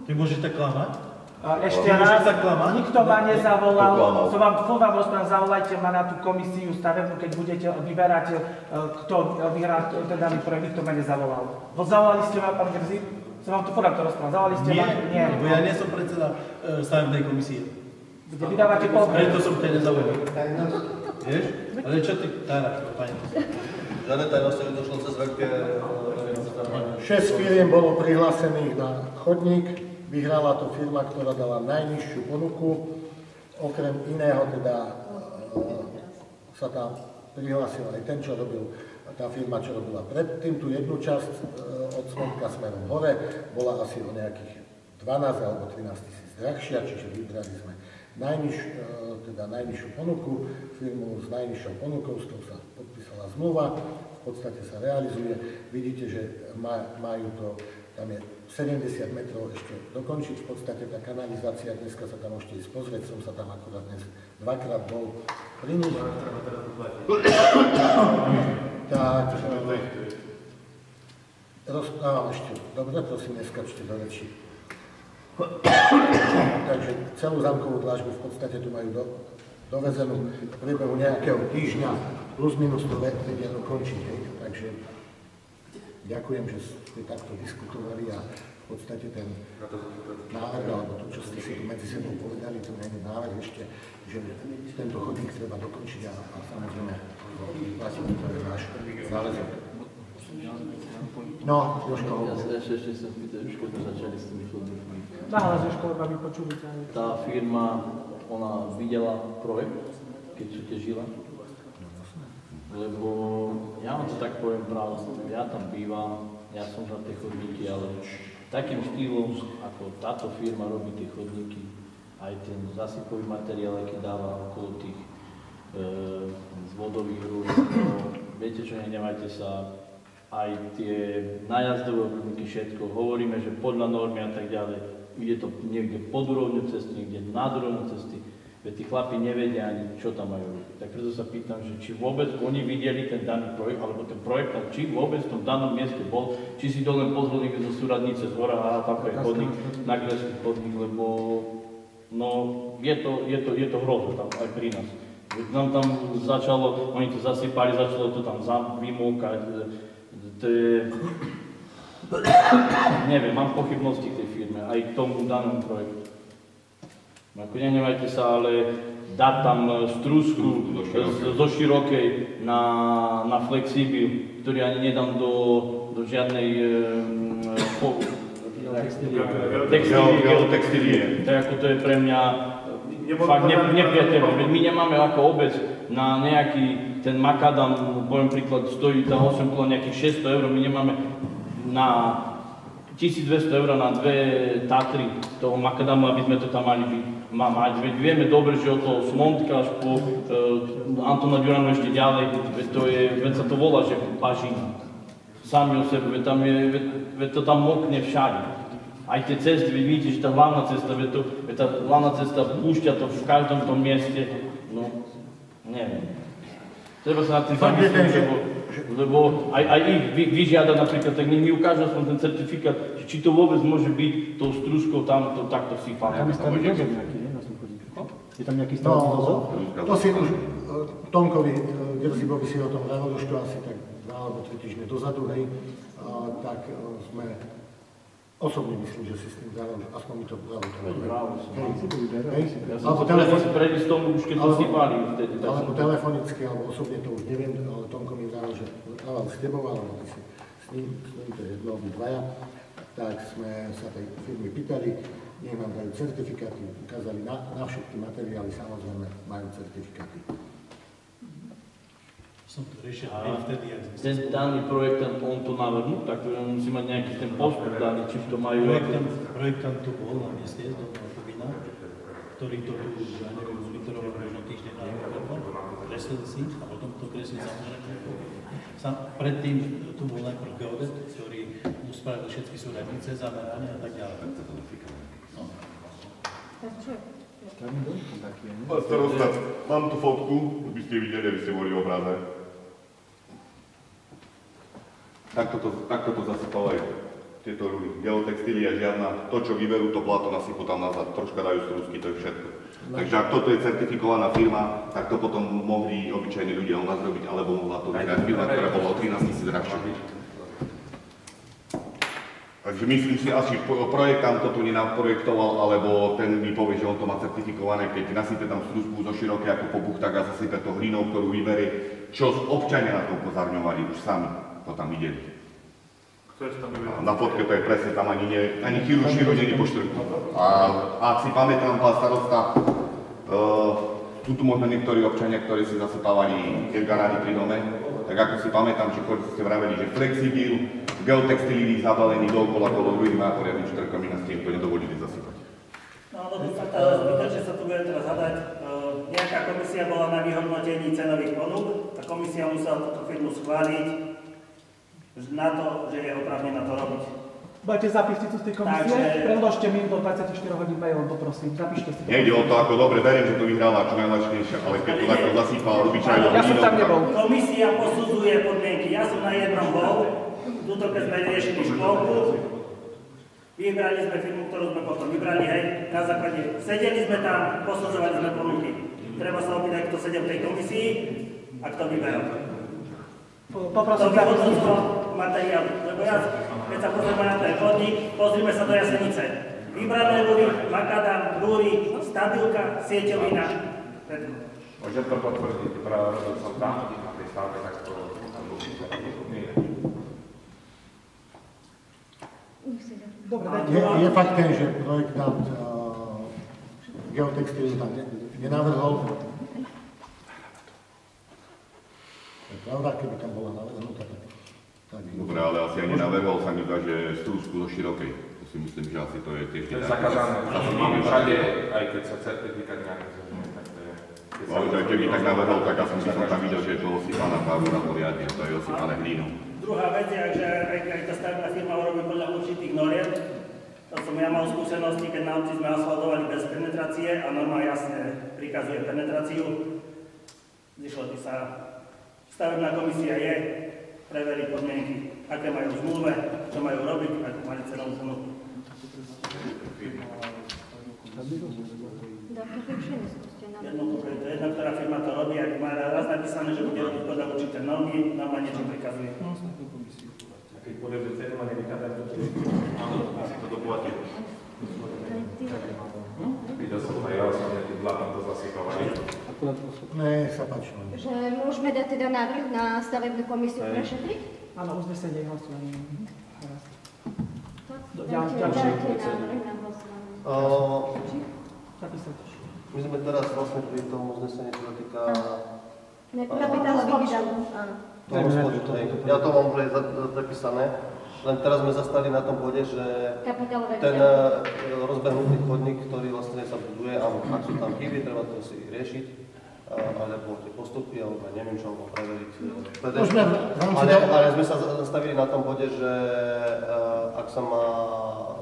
Ty môžete klamať? Ešte raz, nikto ma nezavolal, som vám rozprávam, zavolajte ma na tú komisiu stavebnú, keď budete vyberať, kto vyhrá ten daný projekt, nikto ma nezavolal. Zavolali ste ma, pán Grzib? Som vám to rozprávam, zavolali ste ma? Nie, lebo ja nie som predseda stavebnej komisie. Kde vydávate polky? Preto som ťa nezavolal. Vieš? Ale čo ty, tajnačko, pani? Žiadne tajnosti došlo cez veľké... 6 firiem bolo prihlásených na chodník. Vyhrala to firma, ktorá dala najnižšiu ponuku. Okrem iného teda sa tam prihlásil aj ten, čo robil, tá firma, čo robila predtým. Tu jednu časť od Smolka smerom hore bola asi o nejakých 12 alebo 13 tisíc drahšia, čiže vybrali sme najnižšiu ponuku, firmu s najnižšou ponukou, s tou sa podpísala zmluva, v podstate sa realizuje. Vidíte, že majú to, tam je 70 metrov ešte dokončiť, v podstate tá kanalizácia, dneska sa tam môžete ísť pozrieť, som sa tam akurát dnes dvakrát bol pri nich. Tak, ešte, dobre, prosím, neskačte do rečí. Takže celú zámkovú dlážbu v podstate tu majú dovezenú v priebehu nejakého týždňa, plus minus to vedia dokončiť. Takže ďakujem, že ste takto diskutovali a v podstate ten návrh, alebo to, čo ste si tu medzi sebou povedali, to nie je návrh ešte, že tento chodník treba dokončiť a samozrejme vyplatiť, to je náš záväzok. No, Jožko. Ja ešte sa pýtam, už keď sme začali s tými chodníkmi. Nahlas, Jožko, aby počuli. Tá firma, ona videla projekt, keď súťažila? Lebo ja vám to tak poviem pravdu, ja tam bývam, ja som za tie chodníky, ale takým štýlom, ako táto firma robí tie chodníky, aj ten zasypový materiál, aký dáva okolo tých z vodových rúr, viete čo, nehnevajte sa, aj tie nájazdové chodníky, všetko, hovoríme, že podľa normy a tak ďalej, ide to niekde pod úrovňou cesty, niekde nad úrovňou cesty, veď tí chlapi nevedia ani, čo tam majú robiť. Tak preto sa pýtam, že či vôbec oni videli ten daný projekt, alebo ten projekt, či vôbec v tom danom mieste bol, či si to len pozreli zo súradnice z hora a tam je chodník, nakreslý chodník, lebo no, je to hrozné tam aj pri nás. Nám tam začalo, oni to zasypali, začalo to tam vymúkať, to je, neviem, mám pochybnosti k tej firme, aj k tomu danému projektu. Ako nehnevajte sa, ale dať tam strúsku zo širokej na flexibil, ktorý ani nedám do žiadnej textílie. Tak ako to je pre mňa fakt nepriateľné. My nemáme ako obec na nejaký, ten makadam, poviem príklad, stojí tá 8 kg nejakých 600 €, my nemáme na 1200 € na dve Tatry toho makadamu, aby sme to tam mali mať. Veď vieme dobre, že od toho Smoltka až po Antona Ďuranu ešte ďalej, veď sa to volá, že bažina. Sami o sebe, veď to tam mokne všade. Aj tie cesty, vy vidíte, že tá hlavná cesta, veď tá hlavná cesta púšťa to v každom tom mieste, no, neviem. Treba sa na tým zamyslieť, lebo aj ich vyžiada napríklad, tak mi ukáže aspoň ten certifikát, či to vôbec môže byť tou strúskou tam to takto sypané. Tam je stavný dozor nejaký, nie? Na tom chodníku. Je tam nejaký stavný dozor? To si už Tomkovi Grzibovi si o tom hovoril už to asi tak 2 alebo 3 týždne dozadu, hej, tak sme osobne myslím, že si s tým dal, aspoň mi to bravo. Ja som sa telefonicky predísť tomu už keď to sypali. Alebo telefonicky, alebo osobne to už neviem, ale Tomko mi dal, že dával s tebou, alebo ty si s ním, to je jedno, obidvaja, tak sme sa tej firmy pýtali, nech nám dajú certifikáty, ukázali na všetky materiály, samozrejme majú certifikáty. Som to riešil aj vtedy, ak sme... Ten daný projektant, on to navrhnú, tak musí mať nejaký ten postup daný, či to majú... Projektant tu bol na mieste, z Dolného Kubina, ktorý to tu, ja neviem, zliteroval možno týždeň na kreslil si a potom to kreslil samozrejme. Predtým tu bol najprv geodet, ktorý mu spravil všetky súradnice, zamerania a tak ďalej. No. Pán starosta, mám tu fotku, by ste videli, aby ste boli v obraze. Takto to zasypal aj tieto geotextíly a žiadna, to čo vyberú, to blato nasypú tam nazad, troška dajú strúsky, to je všetko. Takže ak toto je certifikovaná firma, tak to potom mohli obyčajní ľudia u nás robiť, alebo mohla to vyhrať firma, ktorá bola o 13 000 drahšia. Takže myslím si, asi projektant to tu nenaprojektoval, alebo ten mi povie, že on to má certifikované, keď nasype tam strúsku zo široké ako po buchtách a zasype to hlinou, ktorú vyberie, čo občania na tom upozorňovali, už sami to tam videli. Na fotke to je presne, tam ani chirurg není po štrku. A ak si pamätám, pán starosta, sú tu možno niektorí občania, ktorí si zasypávali ergarády pri dome, tak ako si pamätám, že ste vraveli, že Flexibil, geotextilíny zabalený dookola kolo druhý má poriadny štrkom, iná ste im to nedovolili zasypať. No, lebo sa zbytočne sa tu bude teraz zadať. Nejaká komisia bola na vyhodnotení cenových ponúk, tá komisia musela túto firmu schváliť na to, že je oprávnená to robiť. Budete zapisnicu z tej komisie? Predložte mi do 24 hodín mailom, poprosím. Zapíšte si to. Nejde o to, ako dobre, verím, že to vyhrala čo najľahčnejšie, ale keď to takto zasýpal obyčajnou ja som tam nebol. Komisia posudzuje podmienky. Ja som na jednom bol, tuto keď sme riešili školku, vybrali sme firmu, ktorú sme potom vybrali, hej, na základe. Sedeli sme tam, posudzovali sme ponuky. Treba sa opýtať, kto sedel v tej komisii a kto vyberal. Poprosím zapisnicu materiál, lebo ja, keď sa pozrieme na ten chodník, pozrime sa do Jasenice. Vybrané rúry, makadám, rúry, stabilka, sieťovina. Môžem to potvrdiť, robil som tam na tej stavbe, tak to nie je. Je fakt ten, že projektant geotextilu tam nenavrhol. Je pravda, keby tam bola navrhnutá, tak... Dobre, ale asi ani navrhol sa mi zdá, že strúsku zo širokej. To si myslím, že asi to je tiež... To je zakázané. Všade, aj keď sa certifikát nejaké zaujíma, tak to je... Ale keby tak navrhol, tak asi by som tam videl, že je to osypaná pávura poriadne, to je osypané hlínou. Druhá vec je, že aj tá stavebná firma urobí podľa určitých noriem. To som ja mal skúsenosti, keď na obci sme asfaltovali bez penetrácie a norma jasne prikazuje penetráciu. Zišlo by sa, stavebná komisia je, preveriť podmienky, aké majú v zmluve, čo majú robiť, akú majú cenovú ponuku. Jedna, ktorá firma to robí, ak má raz napísané, že bude robiť podľa určité normy, nám ma niečo prikazuje. A keď poviem, že cenu ma nevychádza, to doplatí. Videl som aj ja, som nejaký blatom to zasypávali. Ne, sa páči. Že môžeme dať teda návrh na stavebnú komisiu prešetriť? Áno, uznesenie hlasovanie. Dajte návrh na hlasovanie. My sme teraz vlastne pri tom uznesení, čo sa týka... Kapitálový výdavok, áno. Ja to mám už aj zapísané, len teraz sme zastali na tom bode, že ten rozbehnutý chodník, ktorý vlastne sa buduje, a ak sú tam chyby, treba to si riešiť, alebo tie postupy, alebo neviem čo, preveriť. Ale sme sa zastavili na tom bode, že ak sa má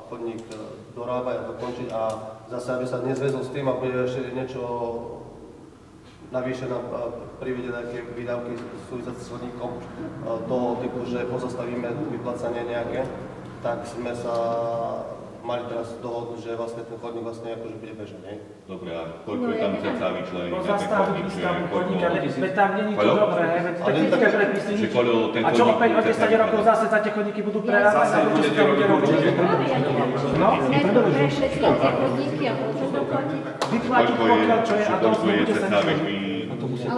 chodník dorábať a dokončiť a zase, aby sa nezväzol s tým, aby ešte niečo navýše nám privede nejaké výdavky súvisiace s chodníkom toho typu, že pozastavíme vyplácanie nejaké, tak sme sa mali teraz dohodnúť, že vlastne ten chodník vlastne akože bude bežný, nie? Dobre, a koľko je tam cca vyčlený na ten zastaviť výstavbu chodníka, veď tam nie je to dobré, veď technické predpisy nič. A čo opäť o 10 rokov zase za tie chodníky budú prerábať, a čo sa bude robiť? No, vyplatiť pokiaľ, čo je, a to bude sa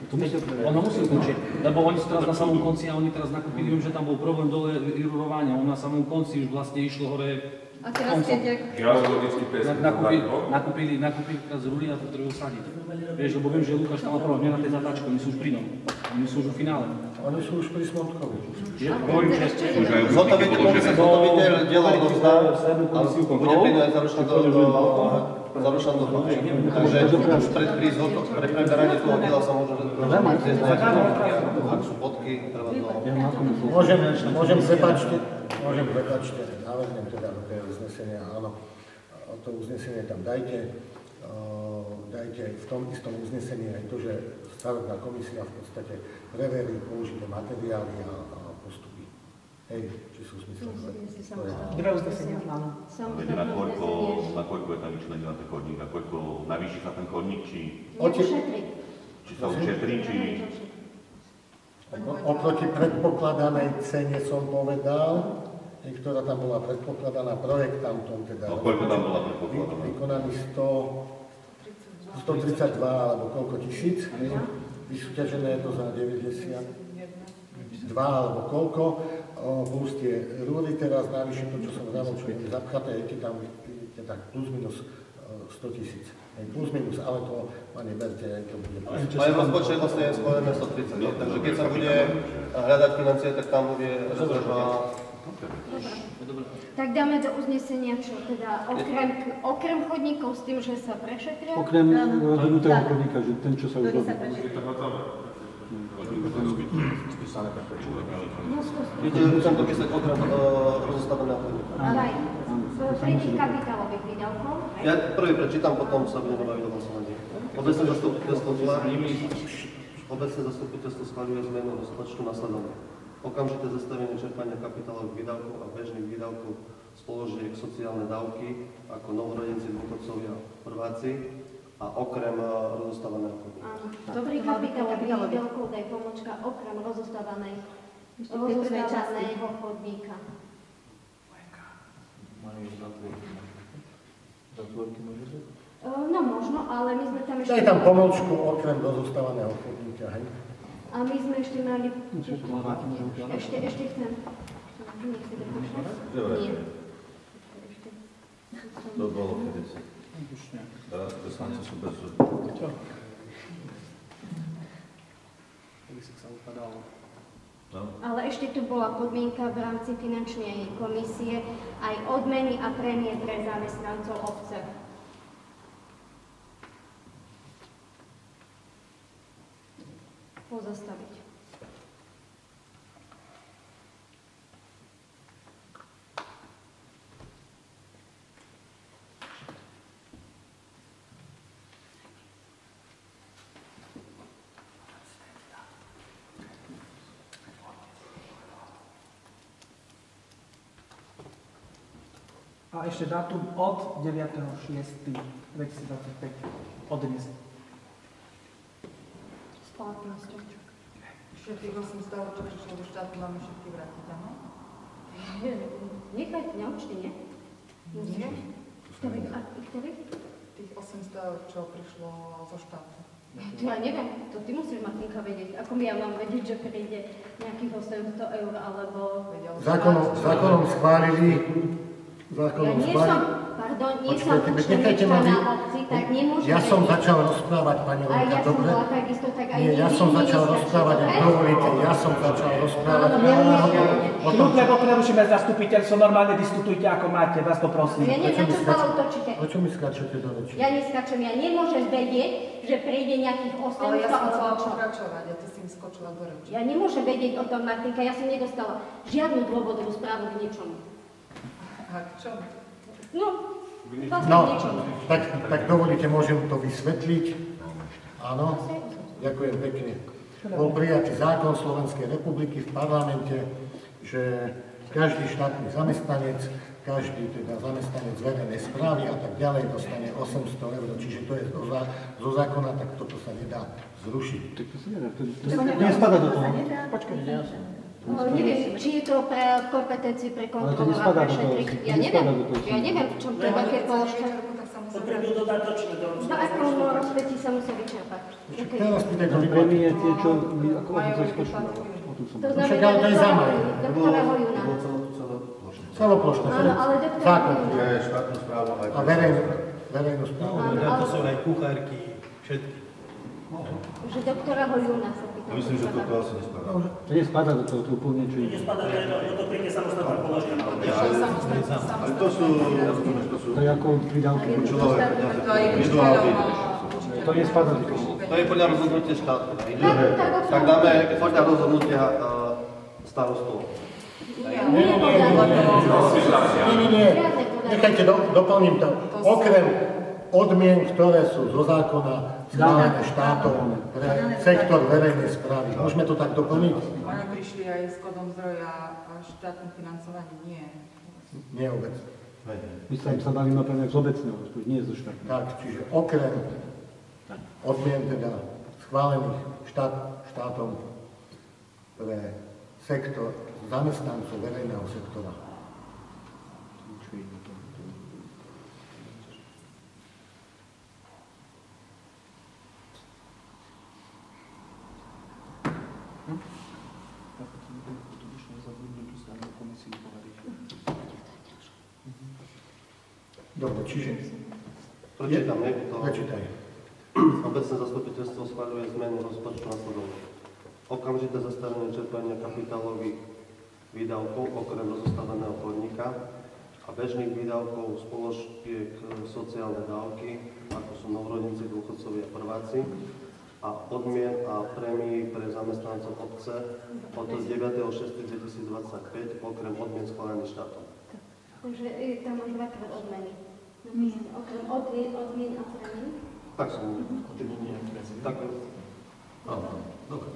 Ono musí ukončiť, lebo oni sú teraz na samom konci a oni teraz nakúpili, viem, že tam bol problém dole vyrurovania, on na samom konci už vlastne išlo hore koncom. Nakúpili teraz rúry a potrebujú sadiť. Vieš, lebo viem, že Lukáš tam opravil mňa na tej zatáčke, oni sú už pri ňom, oni sú už v finále. Oni sú už pri Smotkovi. Hovorím, že zhotoviteľ diela odovzdá a bude pridať zaručená doba. Takže už pred prísť pre preberanie toho diela sa môže znieť ak sú bodky, treba to... Môžem prepáčte, navrhnem teda do tej uznesenia, áno, to uznesenie tam dajte v tom istom uznesení aj to, že stavebná komisia v podstate preverí použité materiály a postupy. Hej, či sú zmyslené. Dve uznesenia, áno. Viete, na koľko je tam vyčlenená ten chodník, a koľko navýši sa ten chodník, či sa ušetrí, či... Oproti predpokladanej cene som povedal, ktorá tam bola predpokladaná projektantom, teda koľko tam bola predpokladaná? Vykonaný 132 alebo koľko tisíc, vysúťažené je to za 92 alebo koľko, plus tie rúry teraz najvyššie to, čo som znamenal, čo je zapchaté, je tam tak plus minus 100 tisíc. Plus minus, ale to ma neberte, to bude plus. Aj rozpočet vlastne je schválené 130, takže keď sa bude hľadať financie, tak tam bude rezerva. Tak dáme do uznesenia, čo teda okrem chodníkov s tým, že sa prešetria? Okrem rozhodnutého chodníka, že ten, čo sa už robí. Viete, chcem to písať okrem rozostaveného chodníka. Aj, pri tých kapitálových výdavkov. Ja prvý prečítam, potom sa budeme baviť o hlasovaní. Obecné zastupiteľstvo schvaľuje zmenu rozpočtu nasledovne. Okamžité zastavenie čerpania kapitálových výdavkov a bežných výdavkov z položiek sociálne dávky ako novorodenci, dôchodcovia, prváci a okrem rozostávaného chodníka. Áno, dobrý kapitálových výdavkov, daj pomočka, okrem rozostávaného chodníka. Zatvorky môže byť? No možno, ale my sme tam ešte... Daj tam pomočku okrem rozostávaného chodníka, hej? A my sme ešte mali... Ešte chcem. Nech si dopočne. Nie. To bolo 50. Teraz poslanci sú bez zubu. Ale ešte tu bola podmienka v rámci finančnej komisie aj odmeny a prémie pre zamestnancov obce. Pozastaviť. A ešte dátum od 9.6.2025 od dnes. Splatnosťou. Ešte tých 800 čo prišlo do štátu, máme všetky vrátiť, áno? Nechajte na účty, nie? Nie. Ktorý? Tých 800 čo prišlo zo štátu. To ja neviem, to ty musíš, Martinka, vedieť. Ako ja mám vedieť, že príde nejakých 800 eur, alebo... Zákonom schválili... nie som účtovníčka na obci, tak nemôžem... Ja som začal rozprávať, pani Lenka, dobre? Nie, ja som začal rozprávať, ak dovolíte, ja som začal rozprávať. Kľud, lebo prerušíme zastupiteľstvo, normálne diskutujte, ako máte, vás poprosím. Ja neviem, na čo sa útočíte. O čo mi skáčete do reči? Ja neskačem, ja nemôžem vedieť, že prejde nejakých 800 ale ja som chcela pokračovať a ty si mi skočila do reči. Ja nemôžem vedieť o tom, Martinka, ja som nedostala žiadnu dôvodovú správu k ničomu. A k čomu? No, tak dovolíte, môžem to vysvetliť. Áno, ďakujem pekne. Bol prijatý zákon Slovenskej republiky v parlamente, že každý štátny zamestnanec, každý teda zamestnanec verejnej správy a tak ďalej dostane 800 eur, čiže to je zo zákona, tak toto sa nedá zrušiť. Tak to sa nedá, to nespadá do toho. Počkajte. Neviem, či je to pre kompetencii pre kontrolu a prešetriť. Ja neviem, v čom to je také položka. Potrebujú dodatočné do rozpočtu. Na akom rozpetí sa musí vyčerpať. Teraz pýtaj, kto premie tie, čo ako rozpočtu. To znamená, to je za maj. doktora Hojuna. Celoplošné. Ale doktora Zákon. Je štátnu správu aj verejnú správu. To sú aj kuchárky, všetky. Že doktora Hojuna sa pýta. Myslím, že toto asi nespadá. To nespadá do toho, to úplne niečo iné. Nespadá, to príde samostatná položka. Ale to sú, rozumieš, to sú... To je ako pridávky. To nespadá do toho. To je podľa rozhodnutia štátu. Tak dáme podľa rozhodnutia starostov. Nie. Nechajte, doplním to. odmien, ktoré sú zo zákona schválené štátom pre sektor verejnej správy. Môžeme to tak doplniť? Oni prišli aj s kodom zdroja a štátnym financovaním nie. Nie obecne. My sa bavíme úplne z obecného, nie zo štátneho. Tak, čiže okrem odmien teda schválených štátom pre sektor zamestnancov verejného sektora. Dobre, čiže... Prečítam, nie? Prečítaj. Obecné zastupiteľstvo schvaľuje zmenu rozpočtu nasledovne. Okamžité zastavenie čerpania kapitálových výdavkov okrem rozostaveného podnika a bežných výdavkov z položiek sociálne dávky, ako sú novorodenci, dôchodcovia a prváci, a odmien a prémií pre zamestnancov obce od 9.6.2025 okrem odmien schválených štátom. Takže tam máš dvakrát odmeny. Okrem odmien a prémií. Tak som. Tak. Dobre.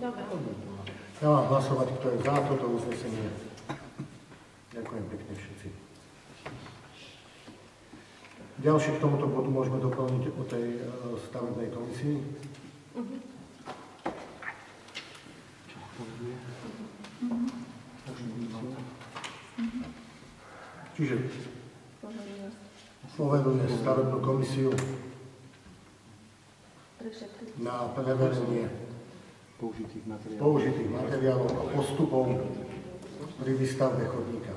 Dávam hlasovať, kto je za toto uznesenie. Ďakujem pekne všetci. Ďalšie k tomuto bodu môžeme doplniť o tej stavebnej komisii. Čiže poveruje stavebnú komisiu na preverenie použitých materiálov a postupov pri výstavbe chodníka.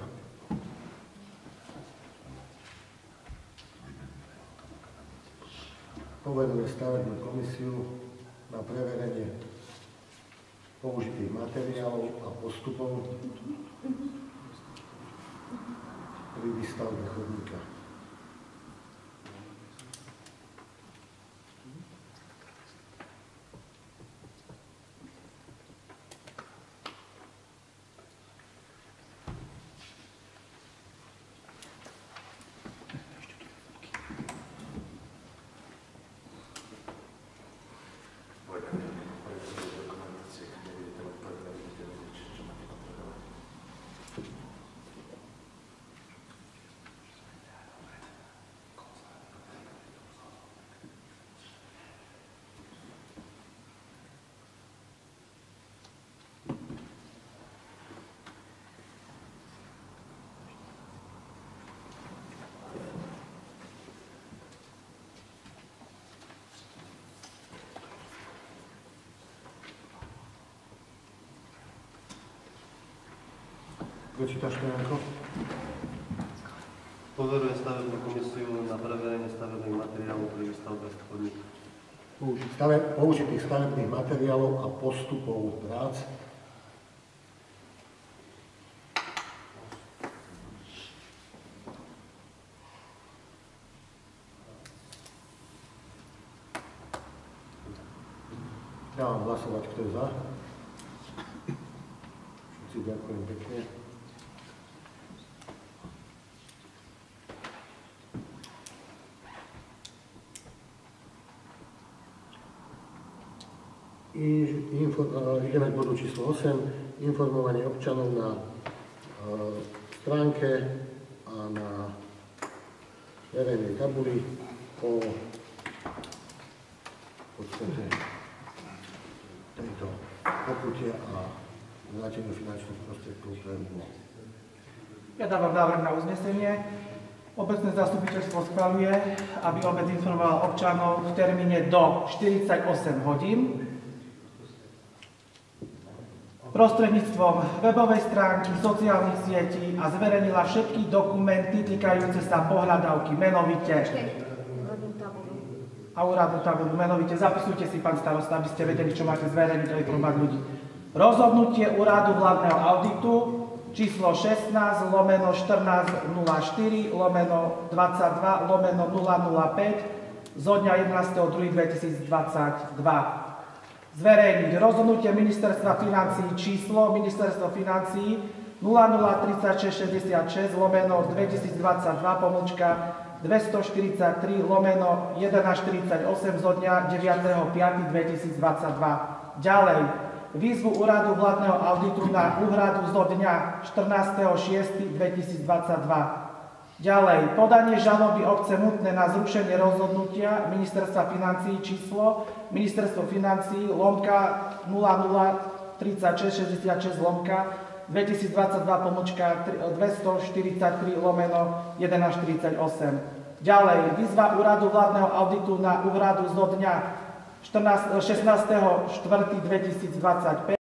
Poveruje stavebnú komisiu na preverenie použitých materiálov a postupov pri výstavbe chodníka. Prečítaš to, Janko? Poveruje stavebnú komisiu na preverenie stavebných materiálov pri výstavbe chodníka. Použitých stavebných materiálov a postupov prác. Dávam hlasovať, kto je za. Všetci ďakujem pekne. Ideme k bodu číslo 8. Informovanie občanov na stránke a na verejnej tabuli o podstate tejto pokute a vráteniu finančných prostriedkov pre EÚ. Ja dávam návrh na uznesenie. Obecné zastupiteľstvo schvaľuje, aby obec informovala občanov v termíne do 48 hodín prostredníctvom webovej stránky, sociálnych sietí a zverejnila všetky dokumenty týkajúce sa pohľadávky, menovite a úradnú tabuľu, menovite. Zapisujte si, pán starosta, aby ste vedeli, čo máte zverejniť a informovať ľudí. Rozhodnutie úradu vládneho auditu číslo 16/16/22/005 zo dňa 11.2.2022. Zverejniť rozhodnutie Ministerstva financií číslo Ministerstvo financií 003666/2022 243/1148 zo dňa 9.5.2022. Ďalej, výzvu úradu vládneho auditu na úhradu zo dňa 14.6.2022. Ďalej, podanie žaloby obce Mutné na zrušenie rozhodnutia Ministerstva financií číslo Ministerstvo financií /003666/ 2022/243/1148. Ďalej, výzva úradu vládneho auditu na úhradu zo dňa 16.4.2025